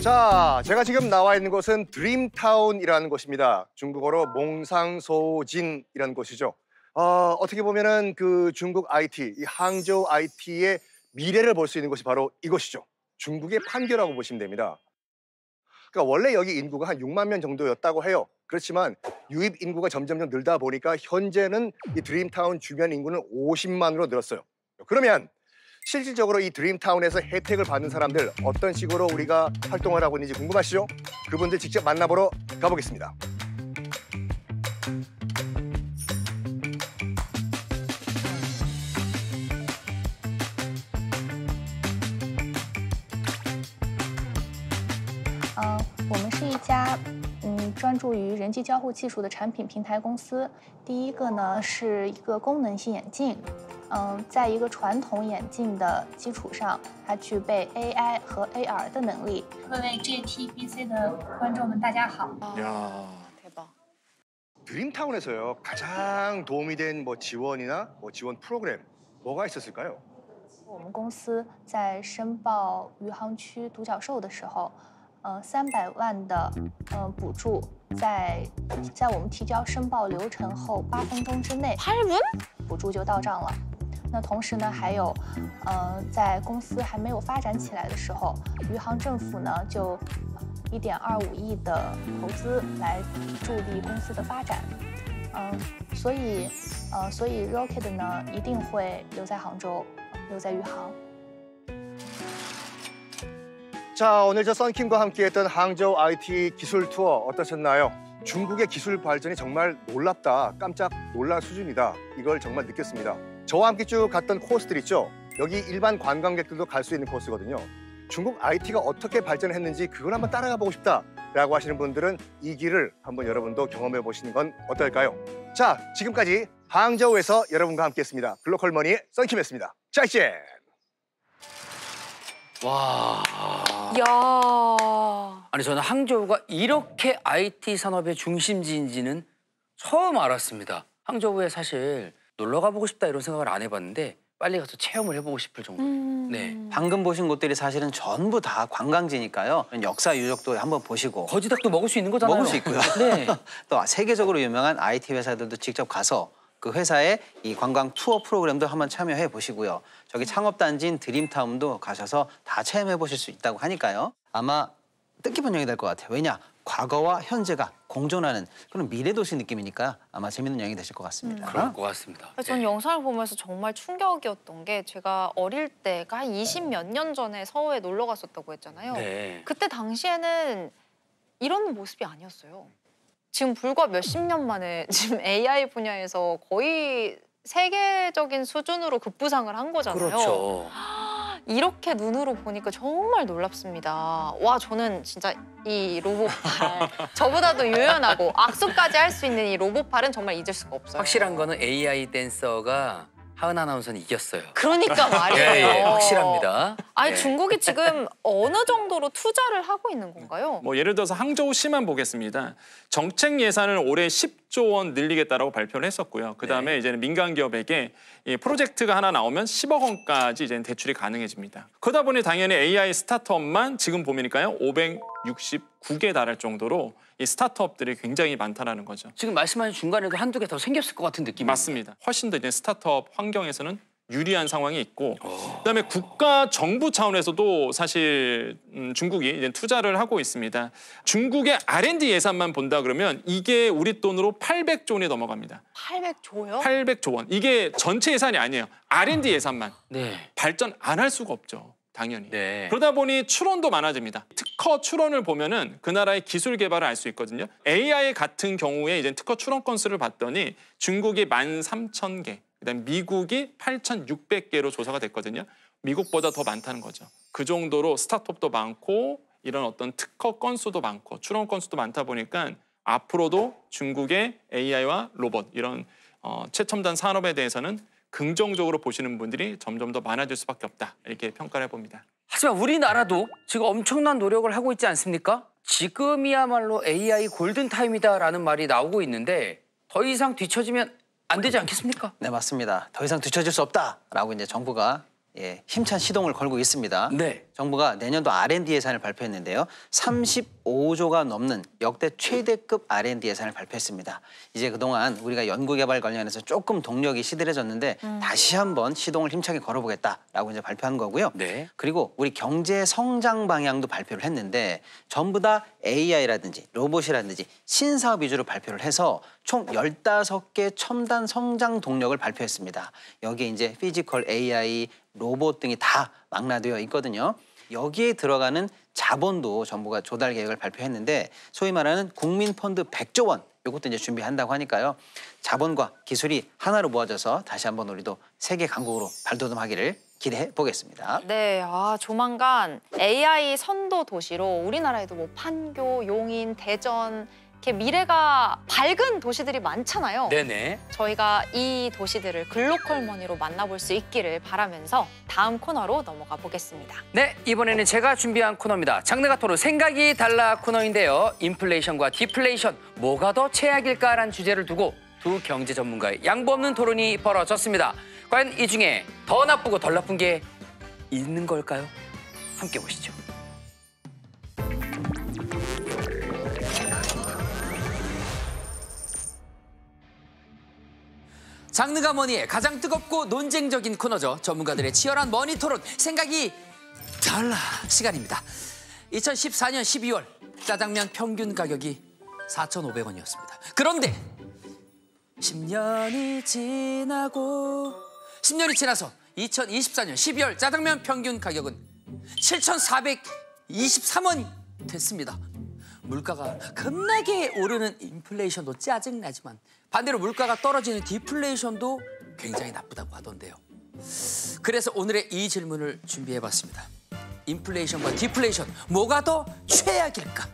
자, 제가 지금 나와 있는 곳은 드림타운이라는 곳입니다. 중국어로 몽상소진이라는 곳이죠. 어떻게 보면은 그 중국 IT, 이 항저우 IT의 미래를 볼 수 있는 곳이 바로 이곳이죠. 중국의 판교라고 보시면 됩니다. 그러니까 원래 여기 인구가 한 6만 명 정도였다고 해요. 그렇지만 유입 인구가 점점 늘다 보니까 현재는 이 드림타운 주변 인구는 50만으로 늘었어요. 그러면 실질적으로 이 드림타운에서 혜택을 받는 사람들 어떤 식으로 우리가 활동을 하고 있는지 궁금하시죠? 그분들 직접 만나보러 가보겠습니다.我们是一家专注于人机交互技术的产品平台公司。第一个呢是一个功能性眼镜，在一个传统眼镜的基础上，它具备 AI 和 AR 的能力。各位 JTBC 的观众们，大家好。 야. 대박. 드림타운에서요 가장 도움이 된 지원이나 지원 프로그램 뭐가 있었을까요? 我们公司在申报余杭区独角兽的时候，300万的补助在我们提交申报流程后8分钟之内8분？补助就到账了。那同时呢，还有在公司还没有发展起来的时候，余杭政府呢就1.25亿的投资来助力公司的发展。所以 Rocket 呢一定会留在杭州，留在余杭。 자, 오늘 저 썬킴과 함께했던 항저우 IT 기술 투어 어떠셨나요? 중국의 기술 발전이 정말 놀랍다, 깜짝 놀랄 수준이다. 이걸 정말 느꼈습니다. 저와 함께 쭉 갔던 코스들 있죠? 여기 일반 관광객들도 갈 수 있는 코스거든요. 중국 IT가 어떻게 발전했는지 그걸 한번 따라가 보고 싶다라고 하시는 분들은 이 길을 한번 여러분도 경험해 보시는 건 어떨까요? 자, 지금까지 항저우에서 여러분과 함께했습니다. 글로컬 머니의 썬킴이었습니다. 짜이젠! 와. 야. 아니 저는 항저우가 이렇게 IT 산업의 중심지인지는 처음 알았습니다. 항저우에 사실 놀러 가보고 싶다 이런 생각을 안 해봤는데 빨리 가서 체험을 해보고 싶을 정도로. 네. 방금 보신 곳들이 사실은 전부 다 관광지니까요. 역사 유적도 한번 보시고. 거지닭도 먹을 수 있는 거잖아요. 먹을 수 있고요. 네. 또 세계적으로 유명한 IT 회사들도 직접 가서 그 회사의 이 관광 투어 프로그램도 한번 참여해 보시고요. 저기 창업단지인 드림타운도 가셔서 다 체험해 보실 수 있다고 하니까요. 아마 뜻깊은 여행이 될 것 같아요. 왜냐? 과거와 현재가 공존하는 그런 미래도시 느낌이니까 아마 재밌는 여행이 되실 것 같습니다. 그럴 것 같습니다. 전 영상을 보면서 정말 충격이었던 게 제가 어릴 때가 한 20몇 년 전에 서울에 놀러 갔었다고 했잖아요. 네. 그때 당시에는 이런 모습이 아니었어요. 지금 불과 몇십 년 만에 지금 AI 분야에서 거의 세계적인 수준으로 급부상을 한 거잖아요. 그렇죠. 이렇게 눈으로 보니까 정말 놀랍습니다. 와, 저는 진짜 이 로봇팔 저보다도 유연하고 악수까지 할 수 있는 이 로봇팔은 정말 잊을 수가 없어요. 확실한 거는 AI 댄서가 하은 아나운서는 이겼어요. 그러니까 말이에요. 예, 확실합니다. 아니 예. 중국이 지금 어느 정도로 투자를 하고 있는 건가요? 예를 들어서 항저우시만 보겠습니다. 정책 예산을 올해 10조 원 늘리겠다라고 발표를 했었고요. 그다음에 네. 이제는 민간 기업에게 이 프로젝트가 하나 나오면 10억 원까지 이제 대출이 가능해집니다. 그러다 보니 당연히 AI 스타트업만 지금 보니까요 569개 달할 정도로 이 스타트업들이 굉장히 많다라는 거죠. 지금 말씀하신 중간에도 한두 개 더 생겼을 것 같은 느낌이 맞습니다. 훨씬 더 이제 스타트업 환경에서는 유리한 상황이 있고 그다음에 국가 정부 차원에서도 사실 중국이 이제 투자를 하고 있습니다. 중국의 R&D 예산만 본다 그러면 이게 우리 돈으로 800조 원이 넘어갑니다. 800조요? 800조 원. 이게 전체 예산이 아니에요. R&D 예산만. 네. 발전 안 할 수가 없죠. 당연히. 네. 그러다 보니 출원도 많아집니다. 특허 출원을 보면은 그 나라의 기술 개발을 알 수 있거든요. AI 같은 경우에 이제 특허 출원 건수를 봤더니 중국이 13,000개, 그다음에 미국이 8,600개로 조사가 됐거든요. 미국보다 더 많다는 거죠. 그 정도로 스타트업도 많고 이런 어떤 특허 건수도 많고 출원 건수도 많다 보니까 앞으로도 중국의 AI와 로봇 이런 최첨단 산업에 대해서는 긍정적으로 보시는 분들이 점점 더 많아질 수밖에 없다. 이렇게 평가를 해봅니다. 하지만 우리나라도 지금 엄청난 노력을 하고 있지 않습니까? 지금이야말로 AI 골든타임이다라는 말이 나오고 있는데 더 이상 뒤처지면 안 되지 않겠습니까? 네, 맞습니다. 더 이상 뒤처질 수 없다라고 이제 정부가 힘찬 시동을 걸고 있습니다. 네. 정부가 내년도 R&D 예산을 발표했는데요. 35조가 넘는 역대 최대급 R&D 예산을 발표했습니다. 이제 그동안 우리가 연구개발 관련해서 조금 동력이 시들해졌는데 다시 한번 시동을 힘차게 걸어보겠다라고 이제 발표한 거고요. 네. 그리고 우리 경제 성장 방향도 발표를 했는데 전부 다 AI라든지 로봇이라든지 신사업 위주로 발표를 해서 총 15개 첨단 성장 동력을 발표했습니다. 여기에 이제 피지컬 AI, 로봇 등이 다 망라되어 있거든요. 여기에 들어가는 자본도 정부가 조달 계획을 발표했는데 소위 말하는 국민펀드 100조 원 이것도 이제 준비한다고 하니까요. 자본과 기술이 하나로 모아져서 다시 한번 우리도 세계 강국으로 발돋움하기를 기대해 보겠습니다. 네, 조만간 AI 선도 도시로 우리나라에도 뭐 판교, 용인, 대전 이렇게 미래가 밝은 도시들이 많잖아요. 네네. 저희가 이 도시들을 글로컬 머니로 만나볼 수 있기를 바라면서 다음 코너로 넘어가 보겠습니다. 네, 이번에는 제가 준비한 코너입니다. 장르가 토론 생각이 달라 코너인데요. 인플레이션과 디플레이션, 뭐가 더 최악일까라는 주제를 두고 두 경제 전문가의 양보 없는 토론이 벌어졌습니다. 과연 이 중에 더 나쁘고 덜 나쁜 게 있는 걸까요? 함께 보시죠. 장르가 머니의 가장 뜨겁고 논쟁적인 코너죠. 전문가들의 치열한 머니 토론, 생각이 달라 시간입니다. 2014년 12월 짜장면 평균 가격이 4,500원이었습니다. 그런데 10년이 지나서 2024년 12월 짜장면 평균 가격은 7,423원이 됐습니다. 물가가 급나게 오르는 인플레이션도 짜증나지만 반대로 물가가 떨어지는 디플레이션도 굉장히 나쁘다고 하던데요. 그래서 오늘의 이 질문을 준비해봤습니다. 인플레이션과 디플레이션, 뭐가 더 최악일까?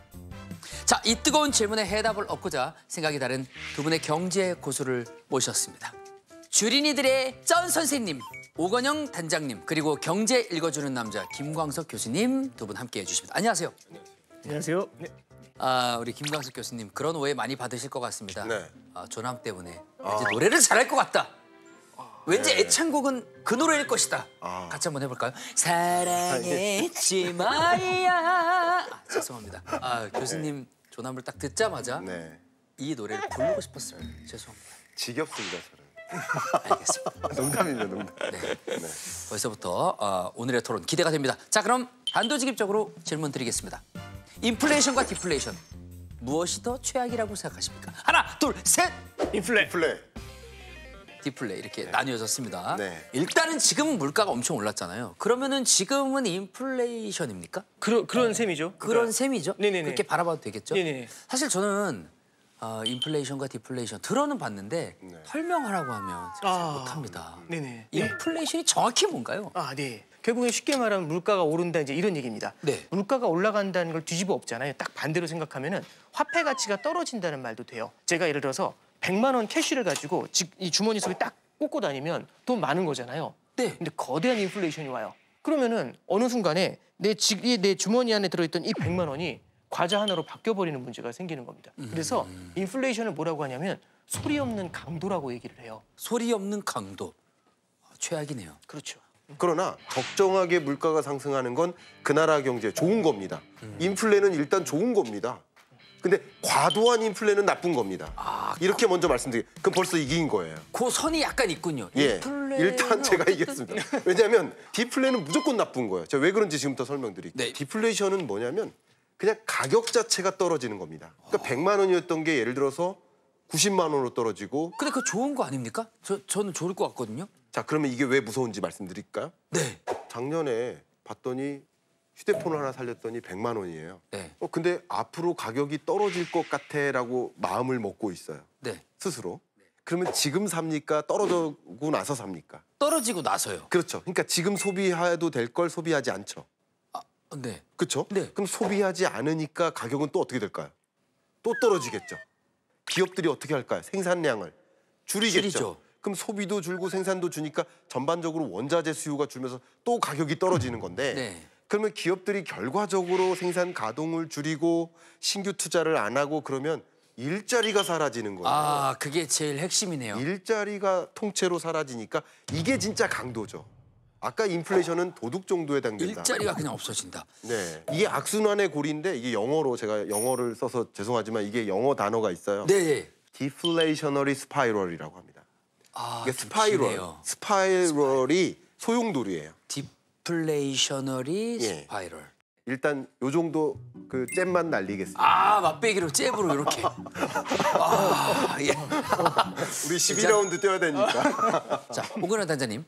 자, 이 뜨거운 질문에 해답을 얻고자 생각이 다른 두 분의 경제 고수를 모셨습니다. 주린이들의 쩐 선생님, 오건영 단장님, 그리고 경제 읽어주는 남자 김광석 교수님 두 분 함께해 주십니다. 안녕하세요. 안녕하세요. 네. 우리 김광석 교수님, 그런 오해 많이 받으실 것 같습니다. 네. 조남 때문에 이제 노래를 잘할 것 같다. 왠지 애창곡은 그 노래일 것이다. 같이 한번 해볼까요? 사랑했지 마야. 죄송합니다. 교수님 조남을 딱 듣자마자 이 노래를 부르고 싶었어요. 죄송합니다. 지겹습니다, 저는. 알겠습니다. 농담입니다, 농담. 네. 벌써부터 오늘의 토론 기대가 됩니다. 자, 그럼 단도직입적으로 질문 드리겠습니다. 인플레이션과 디플레이션, 무엇이 더 최악이라고 생각하십니까? 하나, 둘, 셋! 인플레. 디플레 이렇게 나뉘어졌습니다. 일단은 지금은 물가가 엄청 올랐잖아요. 그러면은 지금은 인플레이션입니까? 그런 셈이죠. 그런 셈이죠? 네네네. 그렇게 바라봐도 되겠죠? 네네. 사실 저는 인플레이션과 디플레이션 들어는 봤는데 설명하라고 하면 잘 못합니다. 네네. 인플레이션이 정확히 뭔가요? 네. 결국엔 쉽게 말하면 물가가 오른다 이제 이런 얘기입니다. 네. 물가가 올라간다는 걸 뒤집어 엎잖아요. 딱 반대로 생각하면은 화폐 가치가 떨어진다는 말도 돼요. 제가 예를 들어서 100만 원 캐시를 가지고 이 주머니 속에 딱 꽂고 다니면 돈 많은 거잖아요. 네. 근데 거대한 인플레이션이 와요. 그러면은 어느 순간에 내 주머니 안에 들어있던 이 100만 원이 과자 하나로 바뀌어버리는 문제가 생기는 겁니다. 그래서 인플레이션을 뭐라고 하냐면 소리 없는 강도라고 얘기를 해요. 소리 없는 강도. 최악이네요. 그렇죠. 그러나 적정하게 물가가 상승하는 건 그 나라 경제에 좋은 겁니다. 인플레는 일단 좋은 겁니다. 근데 과도한 인플레는 나쁜 겁니다. 이렇게 먼저 말씀드릴게요. 그럼 벌써 이긴 거예요. 그 선이 약간 있군요. 일단 제가 이겼습니다. 왜냐하면 디플레는 무조건 나쁜 거예요. 제가 왜 그런지 지금부터 설명드릴게요. 디플레이션은 뭐냐면 그냥 가격 자체가 떨어지는 겁니다. 그러니까 100만 원이었던 게 예를 들어서 90만 원으로 떨어지고. 근데 그거 좋은 거 아닙니까? 저는 좋을 것 같거든요. 자, 그러면 이게 왜 무서운지 말씀드릴까요? 네. 작년에 봤더니 휴대폰을 하나 살렸더니 100만 원이에요. 네. 근데 앞으로 가격이 떨어질 것 같아라고 마음을 먹고 있어요. 네. 스스로. 그러면 지금 삽니까? 떨어지고 나서 삽니까? 떨어지고 나서요. 그렇죠. 그러니까 지금 소비해도 될 걸 소비하지 않죠. 네. 그렇죠? 네. 그럼 소비하지 않으니까 가격은 또 어떻게 될까요? 또 떨어지겠죠. 기업들이 어떻게 할까요? 생산량을 줄이겠죠. 줄이죠. 그럼 소비도 줄고 생산도 주니까 전반적으로 원자재 수요가 줄면서 또 가격이 떨어지는 건데 그러면 기업들이 결과적으로 생산 가동을 줄이고 신규 투자를 안 하고 그러면 일자리가 사라지는 거예요. 그게 제일 핵심이네요. 일자리가 통째로 사라지니까 이게 진짜 강도죠. 아까 인플레이션은 도둑 정도에 당긴다. 일자리가 그냥 없어진다. 네, 이게 악순환의 고리인데 이게 영어로 제가 영어를 써서 죄송하지만 이게 영어 단어가 있어요. 네. 디플레이셔너리 스파이럴이라고 합니다. 아, 이게 스파이럴이 소용돌이에요. 디플레이셔너리 스파이럴. 일단 요 정도 그 잼만 날리겠습니다. 아, 맛배기로 잽으로 이렇게. 아, 예. 우리 12라운드 뛰어야 되니까. 자, 오근환 단장님.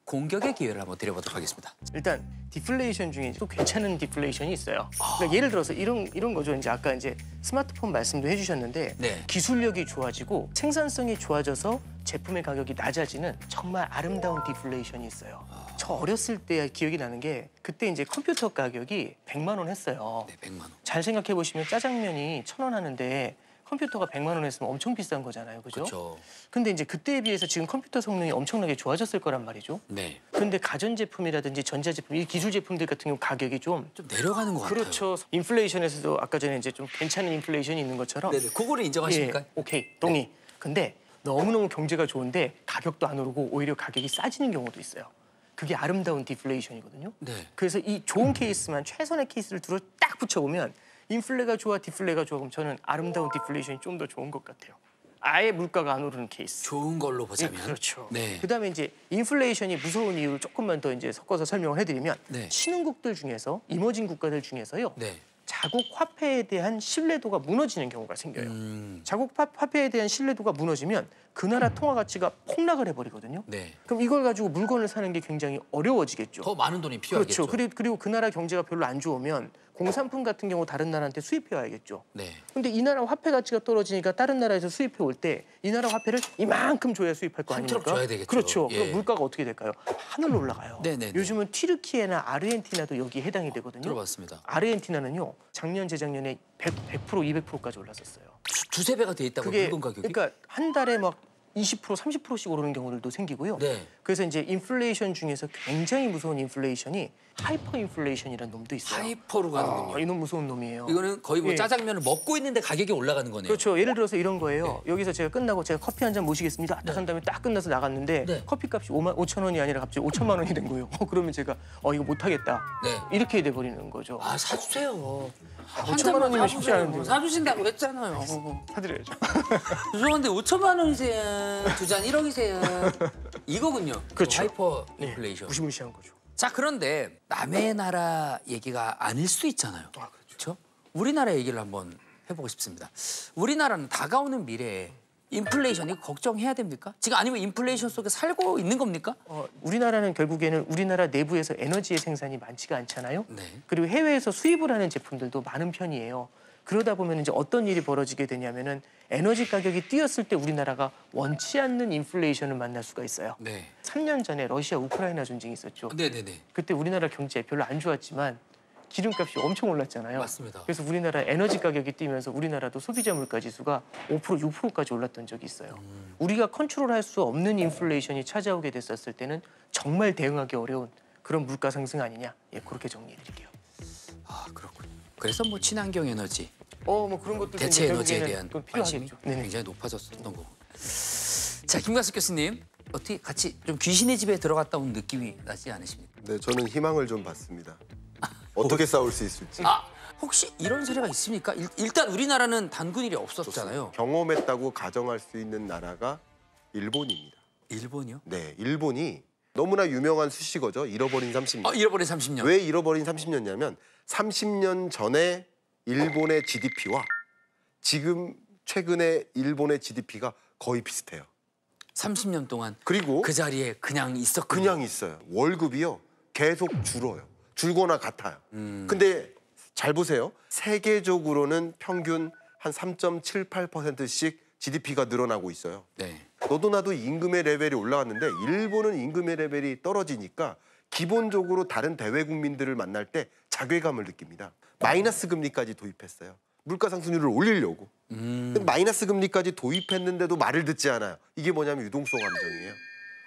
공격의 기회를 한번 드려보도록 하겠습니다. 일단 디플레이션 중에 또 괜찮은 디플레이션이 있어요. 그러니까 예를 들어서 이런 거죠. 이제 아까 이제 스마트폰 말씀도 해주셨는데 기술력이 좋아지고 생산성이 좋아져서 제품의 가격이 낮아지는 정말 아름다운 디플레이션이 있어요. 저 어렸을 때 기억이 나는 게 그때 이제 컴퓨터 가격이 100만 원 했어요. 네, 100만 원. 잘 생각해 보시면 짜장면이 1,000원 하는데 컴퓨터가 100만 원 했으면 엄청 비싼 거잖아요. 그죠? 그렇죠. 근데 이제 그때에 비해서 지금 컴퓨터 성능이 엄청나게 좋아졌을 거란 말이죠. 네. 근데 가전제품이라든지 전자제품, 이 기술 제품들 같은 경우 가격이 좀 내려가는 것 같아요. 그렇죠. 인플레이션에서도 아까 전에 이제 좀 괜찮은 인플레이션이 있는 것처럼 네네. 그거를 인정하십니까? 예, 오케이, 동의. 근데 너무너무 경제가 좋은데 가격도 안 오르고 오히려 가격이 싸지는 경우도 있어요. 그게 아름다운 디플레이션이거든요. 네. 그래서 이 좋은 케이스만 최선의 케이스를 두루 딱 붙여보면 인플레가 좋아, 디플레가 좋아. 그럼 저는 아름다운 디플레이션이 좀 더 좋은 것 같아요. 아예 물가가 안 오르는 케이스. 좋은 걸로 보자면. 그렇죠. 네. 그다음에 이제 인플레이션이 무서운 이유를 조금만 더 이제 섞어서 설명을 해드리면 신흥국들 중에서 이머징 국가들 중에서요. 자국 화폐에 대한 신뢰도가 무너지는 경우가 생겨요. 자국 화폐에 대한 신뢰도가 무너지면 그 나라 통화 가치가 폭락을 해버리거든요. 그럼 이걸 가지고 물건을 사는 게 굉장히 어려워지겠죠. 더 많은 돈이 필요하겠죠. 그렇죠. 그리고 그 나라 경제가 별로 안 좋으면 공산품 같은 경우 다른 나라한테 수입해 와야겠죠. 근데 이 나라 화폐 가치가 떨어지니까 다른 나라에서 수입해 올 때 이 나라 화폐를 이만큼 줘야 수입할 거 아닙니까? 줘야 되겠죠. 그렇죠. 예. 그럼 물가가 어떻게 될까요? 하늘로 올라가요. 네네네. 요즘은 튀르키예나 아르헨티나도 여기에 해당이 되거든요. 들어봤습니다. 아르헨티나는요. 작년 재작년에 100% 200%까지 올랐었어요. 두세 배가 돼 있다고 물건 가격이? 그러니까 한 달에 막 20% 30%씩 오르는 경우들도 생기고요. 그래서 이제 인플레이션 중에서 굉장히 무서운 인플레이션이 하이퍼 인플레이션이라는 놈도 있어요. 하이퍼로 가는군요. 이놈 무서운 놈이에요. 이거는 거의 뭐 예. 짜장면을 먹고 있는데 가격이 올라가는 거네요. 그렇죠. 예를 들어서 이런 거예요. 여기서 제가 끝나고 제가 커피 한 잔 모시겠습니다. 딱 한 다음에 딱 끝나서 나갔는데 커피값이 5만 원이 아니라 갑자기 5천만 원이 된 거예요. 그러면 제가 이거 못하겠다. 이렇게 돼버리는 거죠. 아, 사주세요. 5천만 원이면 쉽지 않은데. 사주신다고 했잖아요. 사드려야죠. 죄송한데 5천만 원이세요. 두 잔 1억이세요. 이거군요. 그렇죠. 하이퍼 인플레이션. 무시무시한 거죠. 자, 그런데 남의 나라 얘기가 아닐 수 있잖아요. 그렇죠? 우리나라 얘기를 한번 해보고 싶습니다. 우리나라는 다가오는 미래에 인플레이션이 걱정해야 됩니까? 지금 아니면 인플레이션 속에 살고 있는 겁니까? 우리나라는 결국에는 우리나라 내부에서 에너지의 생산이 많지가 않잖아요. 그리고 해외에서 수입을 하는 제품들도 많은 편이에요. 그러다 보면 이제 어떤 일이 벌어지게 되냐면은 에너지 가격이 뛰었을 때 우리나라가 원치 않는 인플레이션을 만날 수가 있어요. 3년 전에 러시아 우크라이나 전쟁이 있었죠. 그때 우리나라 경제 별로 안 좋았지만 기름값이 엄청 올랐잖아요. 맞습니다. 그래서 우리나라 에너지 가격이 뛰면서 우리나라도 소비자 물가 지수가 5% 6%까지 올랐던 적이 있어요. 우리가 컨트롤할 수 없는 인플레이션이 찾아오게 됐었을 때는 정말 대응하기 어려운 그런 물가 상승 아니냐. 그렇게 정리해 드릴게요. 아, 그렇군요. 그래서 뭐 친환경 에너지, 뭐 그런 것도 대체 에너지에 대한 관심이 필요하겠죠. 굉장히 높아졌었던 거고. 자, 김광석 교수님, 어떻게 같이 좀 귀신의 집에 들어갔다 온 느낌이 나지 않으십니까? 네, 저는 희망을 좀 받습니다. 어떻게 싸울 수 있을지. 혹시 이런 사례가 있습니까? 일단 우리나라는 단군 일이 없었잖아요. 경험했다고 가정할 수 있는 나라가 일본입니다. 일본이요? 네, 일본이 너무나 유명한 수식어죠. 잃어버린 30년. 잃어버린 30년. 왜 잃어버린 30년이냐면 30년 전에 일본의 GDP와 지금 최근에 일본의 GDP가 거의 비슷해요. 30년 동안 그리고 그 자리에 그냥 있었군요. 그냥 있어요. 월급이요. 계속 줄어요. 줄거나 같아요. 근데 잘 보세요. 세계적으로는 평균 한 3.78%씩 GDP가 늘어나고 있어요. 너도 나도 임금의 레벨이 올라갔는데 일본은 임금의 레벨이 떨어지니까 기본적으로 다른 대외 국민들을 만날 때 자괴감을 느낍니다. 마이너스 금리까지 도입했어요. 물가 상승률을 올리려고. 근데 마이너스 금리까지 도입했는데도 말을 듣지 않아요. 이게 뭐냐면 유동성 함정이에요.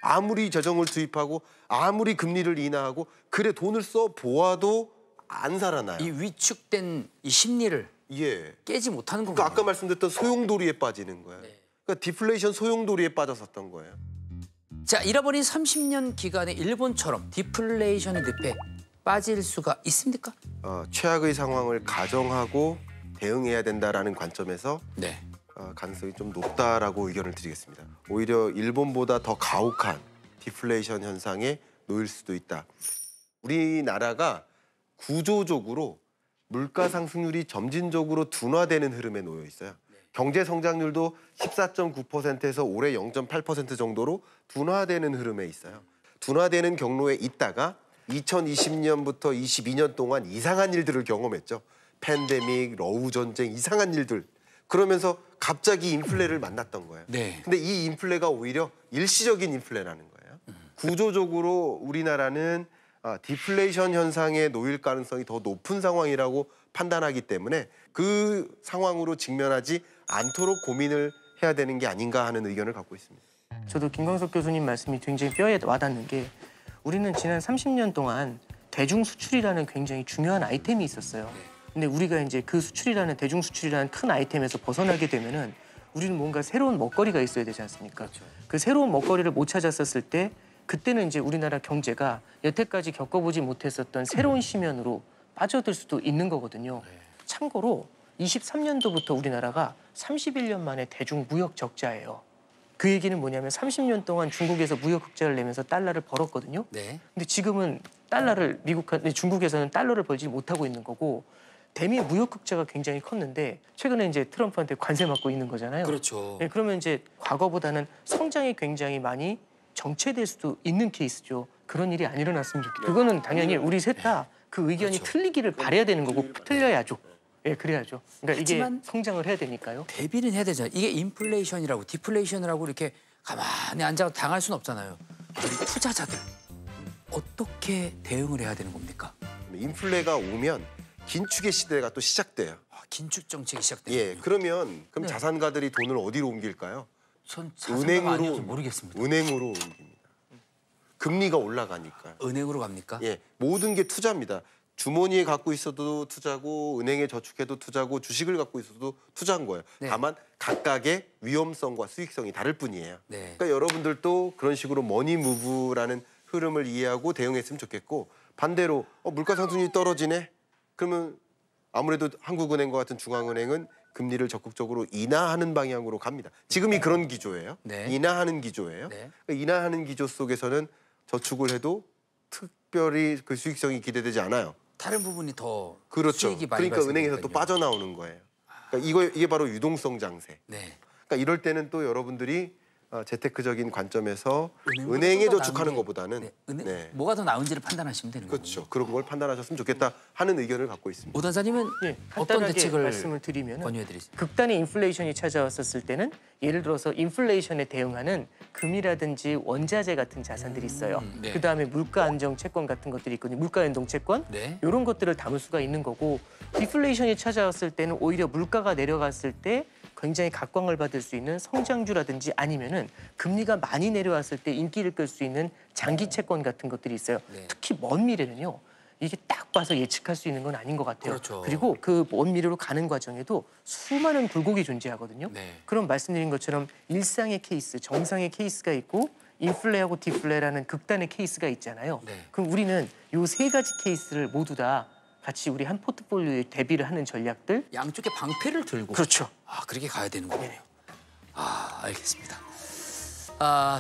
아무리 재정을 투입하고 아무리 금리를 인하하고 그래 돈을 써 보아도 안 살아나요. 이 위축된 이 심리를 깨지 못하는 거예요. 그러니까 아까 말씀드렸던 소용돌이에 빠지는 거예요. 그러니까 디플레이션 소용돌이에 빠졌었던 거예요. 자, 잃어버린 30년 기간에 일본처럼 디플레이션의 늪에 빠질 수가 있습니까? 최악의 상황을 가정하고 대응해야 된다라는 관점에서 네. 가능성이 좀 높다라고 의견을 드리겠습니다. 오히려 일본보다 더 가혹한 디플레이션 현상에 놓일 수도 있다. 우리나라가 구조적으로 물가 상승률이 점진적으로 둔화되는 흐름에 놓여 있어요. 경제 성장률도 14.9%에서 올해 0.8% 정도로 둔화되는 흐름에 있어요. 둔화되는 경로에 있다가 2020년부터 22년 동안 이상한 일들을 경험했죠. 팬데믹, 러우 전쟁, 이상한 일들. 그러면서 갑자기 인플레를 만났던 거예요. 네. 근데 이 인플레가 오히려 일시적인 인플레라는 거예요. 구조적으로 우리나라는 디플레이션 현상에 놓일 가능성이 더 높은 상황이라고 판단하기 때문에 그 상황으로 직면하지 않도록 고민을 해야 되는 게 아닌가 하는 의견을 갖고 있습니다. 저도 김광석 교수님 말씀이 굉장히 뼈에 와닿는 게 우리는 지난 30년 동안 대중 수출이라는 굉장히 중요한 아이템이 있었어요. 근데 우리가 이제 그 수출이라는 대중 수출이라는 큰 아이템에서 벗어나게 되면은 우리는 뭔가 새로운 먹거리가 있어야 되지 않습니까? 그렇죠. 그 새로운 먹거리를 못 찾았었을 때 그때는 이제 우리나라 경제가 여태까지 겪어보지 못했었던 새로운 시면으로 빠져들 수도 있는 거거든요. 참고로 23년도부터 우리나라가 31년 만에 대중 무역 적자예요. 그 얘기는 뭐냐면 30년 동안 중국에서 무역 흑자를 내면서 달러를 벌었거든요. 네. 근데 지금은 달러를 중국에서는 달러를 벌지 못하고 있는 거고 대미 무역 흑자가 굉장히 컸는데 최근에 이제 트럼프한테 관세 맞고 있는 거잖아요. 그렇죠. 네, 그러면 이제 과거보다는 성장이 굉장히 많이 정체될 수도 있는 케이스죠. 그런 일이 안 일어났으면 좋겠어요. 그거는 당연히 우리 셋 다 그 의견이 틀리기를 바라야 되는 거고 틀려야죠. 예, 그래야죠. 그러니까 이게 성장을 해야 되니까요. 대비는 해야 되잖아요. 이게 인플레이션이라고 디플레이션을 하고 이렇게 가만히 앉아 당할 수는 없잖아요. 우리 투자자들 어떻게 대응을 해야 되는 겁니까? 인플레가 오면 긴축의 시대가 또 시작돼요. 긴축 정책이 시작돼요. 예, 그럼 자산가들이 돈을 어디로 옮길까요? 전 자산가가 아니어서 모르겠습니다. 은행으로 옮깁니다. 금리가 올라가니까. 은행으로 갑니까? 예, 모든 게 투자입니다. 주머니에 갖고 있어도 투자고 은행에 저축해도 투자고 주식을 갖고 있어도 투자한 거예요. 네. 다만 각각의 위험성과 수익성이 다를 뿐이에요. 네. 그러니까 여러분들도 그런 식으로 머니 무브라는 흐름을 이해하고 대응했으면 좋겠고 반대로 물가 상승률이 떨어지네? 그러면 아무래도 한국은행과 같은 중앙은행은 금리를 적극적으로 인하하는 방향으로 갑니다. 지금이 그런 기조예요. 네. 인하하는 기조예요. 네. 그러니까 인하하는 기조 속에서는 저축을 해도 특별히 그 수익성이 기대되지 않아요. 다른 부분이 더 그렇죠. 수익이 많이 그러니까 은행에서 또 발생되니까요. 빠져나오는 거예요. 그러니까 이게 바로 유동성 장세. 네. 그러니까 이럴 때는 또 여러분들이 재테크적인 관점에서 은행보다 은행에 더 저축하는 나은 게- 것보다는 네. 뭐가 더 나은지를 판단하시면 되는 거죠. 그렇죠. 그런 걸 판단하셨으면 좋겠다 하는 의견을 갖고 있습니다. 오 단사님은 어떤 간단하게 대책을 말씀을 드리면 권유해드리세요? 극단의 인플레이션이 찾아왔었을 때는 예를 들어서 인플레이션에 대응하는 금이라든지 원자재 같은 자산들이 있어요. 네. 그다음에 물가 안정 채권 같은 것들이 있거든요. 물가 연동 채권 네. 이런 것들을 담을 수가 있는 거고 디플레이션이 찾아왔을 때는 오히려 물가가 내려갔을 때 굉장히 각광을 받을 수 있는 성장주라든지 아니면은 금리가 많이 내려왔을 때 인기를 끌 수 있는 장기 채권 같은 것들이 있어요. 특히 먼 미래는요. 이게 딱 봐서 예측할 수 있는 건 아닌 것 같아요. 그렇죠. 그리고 그 먼 미래로 가는 과정에도 수많은 굴곡이 존재하거든요. 네. 그럼 말씀드린 것처럼 일상의 케이스, 정상의 케이스가 있고 인플레하고 디플레라는 극단의 케이스가 있잖아요. 네. 그럼 우리는 이 세 가지 케이스를 모두 다 같이 우리 한 포트폴리오에 대비를 하는 전략들 양쪽에 방패를 들고 그렇죠. 그렇게 가야 되는 거군요. 알겠습니다.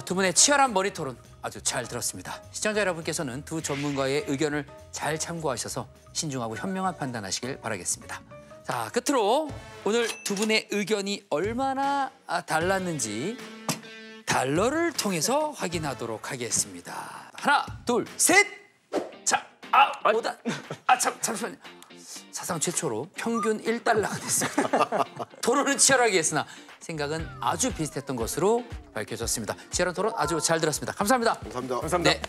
두 분의 치열한 머리 토론 아주 잘 들었습니다. 시청자 여러분께서는 두 전문가의 의견을 잘 참고하셔서 신중하고 현명한 판단하시길 바라겠습니다. 자, 끝으로 오늘 두 분의 의견이 얼마나 달랐는지 달러를 통해서 확인하도록 하겠습니다. 하나, 둘, 셋! 자, 잠시만요. 사상 최초로 평균 1달러가 됐습니다. 토론은 치열하게 했으나 생각은 아주 비슷했던 것으로 밝혀졌습니다. 치열한 토론 아주 잘 들었습니다. 감사합니다. 감사합니다. 감사합니다. 네.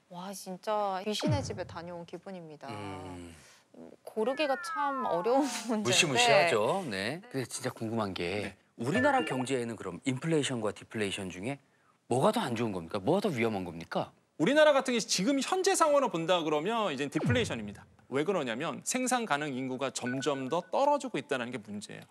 와 진짜 귀신의 집에 다녀온 기분입니다. 고르기가 참 어려운 문제인데. 무시무시하죠. 네. 근데 진짜 궁금한 게 우리나라 경제에는 그럼 인플레이션과 디플레이션 중에 뭐가 더 안 좋은 겁니까? 뭐가 더 위험한 겁니까? 우리나라 같은 경우 지금 현재 상황으로 본다 그러면 이제 디플레이션입니다. 왜 그러냐면 생산 가능 인구가 점점 더 떨어지고 있다는 게 문제예요.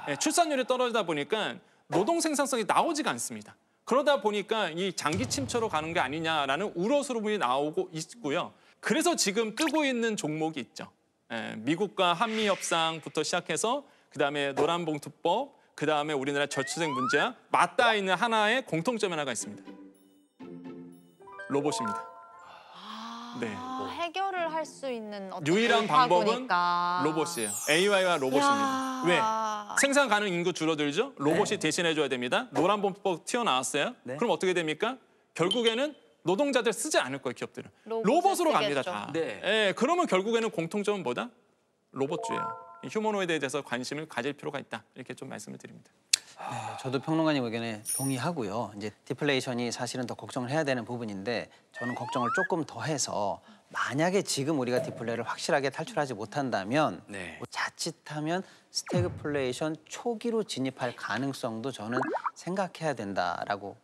예, 출산율이 떨어지다 보니까 노동 생산성이 나오지가 않습니다. 그러다 보니까 이 장기 침체로 가는 게 아니냐라는 우려스러움이 나오고 있고요. 그래서 지금 뜨고 있는 종목이 있죠. 예, 미국과 한미 협상부터 시작해서 그다음에 노란봉투법, 그다음에 우리나라 저출생 문제와 맞닿아 있는 하나의 공통점 하나가 있습니다. 로봇입니다. 네. 해결을 할 수 있는 어떤 유일한 방법은 돌파구니까. 로봇이에요. AI와 로봇입니다. 왜? 생산 가능 인구 줄어들죠? 로봇이 대신해줘야 됩니다. 노란봉투법 튀어나왔어요. 그럼 어떻게 됩니까? 결국에는 노동자들 쓰지 않을 거예요, 기업들은. 로봇으로 갑니다, 다. 네. 예, 그러면 결국에는 공통점은 뭐다? 로봇주예요. 이 휴머노이드에 대해서 관심을 가질 필요가 있다. 이렇게 좀 말씀을 드립니다. 네, 저도 평론가님 의견에 동의하고요. 이제 디플레이션이 사실은 더 걱정을 해야 되는 부분인데 저는 걱정을 조금 더 해서 만약에 지금 우리가 디플레를 확실하게 탈출하지 못한다면 자칫하면 스태그플레이션 초기로 진입할 가능성도 저는 생각해야 된다라고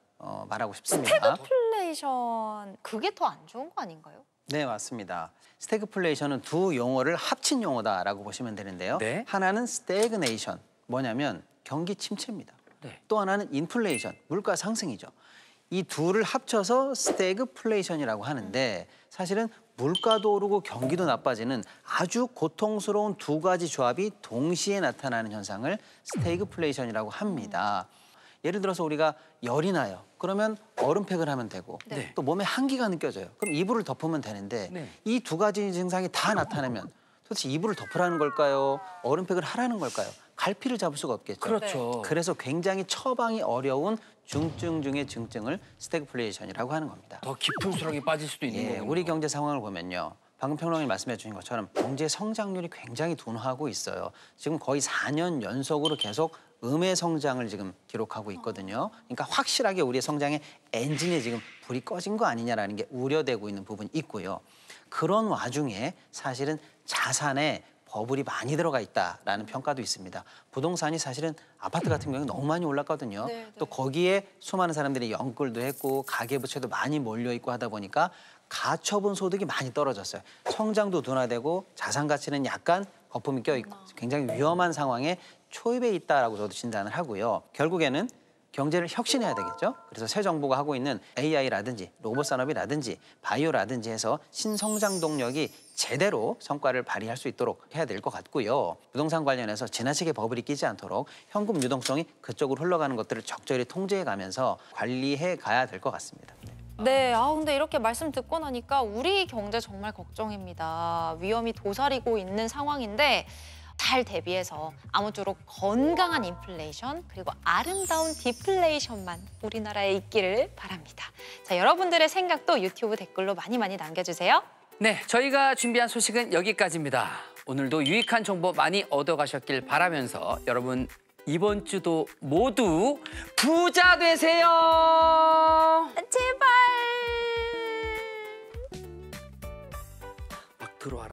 말하고 싶습니다. 스태그플레이션 그게 더 안 좋은 거 아닌가요? 네, 맞습니다. 스태그플레이션은 두 용어를 합친 용어다라고 보시면 되는데요. 하나는 스태그네이션, 뭐냐면 경기 침체입니다. 또 하나는 인플레이션, 물가 상승이죠. 이 둘을 합쳐서 스태그플레이션이라고 하는데 사실은 물가도 오르고 경기도 나빠지는 아주 고통스러운 두 가지 조합이 동시에 나타나는 현상을 스태그플레이션이라고 합니다. 예를 들어서 우리가 열이 나요. 그러면 얼음팩을 하면 되고 또 몸에 한기가 느껴져요. 그럼 이불을 덮으면 되는데 이 두 가지 증상이 다 나타나면 도대체 이불을 덮으라는 걸까요? 얼음팩을 하라는 걸까요? 갈피를 잡을 수가 없겠죠. 그렇죠. 그래서 굉장히 처방이 어려운 중증 중의 증증을 스태그플레이션이라고 하는 겁니다. 더 깊은 수렁에 빠질 수도 있는 거군요. 우리 경제 상황을 보면요. 방금 평론가님 말씀해 주신 것처럼 경제 성장률이 굉장히 둔화하고 있어요. 지금 거의 4년 연속으로 계속 음의 성장을 지금 기록하고 있거든요. 그러니까 확실하게 우리의 성장의 엔진이 지금 불이 꺼진 거 아니냐라는 게 우려되고 있는 부분이 있고요. 그런 와중에 사실은 자산에 버블이 많이 들어가 있다라는 평가도 있습니다. 부동산이 사실은 아파트 같은 경우는 너무 많이 올랐거든요. 또 거기에 수많은 사람들이 연끌도 했고 가계부채도 많이 몰려 있고 하다 보니까 가처분 소득이 많이 떨어졌어요. 성장도 둔화되고 자산 가치는 약간 거품이 껴있고 굉장히 위험한 상황에 초입해 있다라고 저도 진단을 하고요. 결국에는 경제를 혁신해야 되겠죠. 그래서 새 정부가 하고 있는 AI라든지 로봇 산업이라든지 바이오라든지 해서 신성장 동력이 제대로 성과를 발휘할 수 있도록 해야 될 것 같고요. 부동산 관련해서 지나치게 버블이 끼지 않도록 현금 유동성이 그쪽으로 흘러가는 것들을 적절히 통제해 가면서 관리해 가야 될 것 같습니다. 네, 근데 이렇게 말씀 듣고 나니까 우리 경제 정말 걱정입니다. 위험이 도사리고 있는 상황인데 잘 대비해서 아무쪼록 건강한 인플레이션 그리고 아름다운 디플레이션만 우리나라에 있기를 바랍니다. 자, 여러분들의 생각도 유튜브 댓글로 많이 남겨주세요. 네, 저희가 준비한 소식은 여기까지입니다. 오늘도 유익한 정보 많이 얻어가셨길 바라면서 여러분 이번 주도 모두 부자 되세요. 제발. 막 들어와라.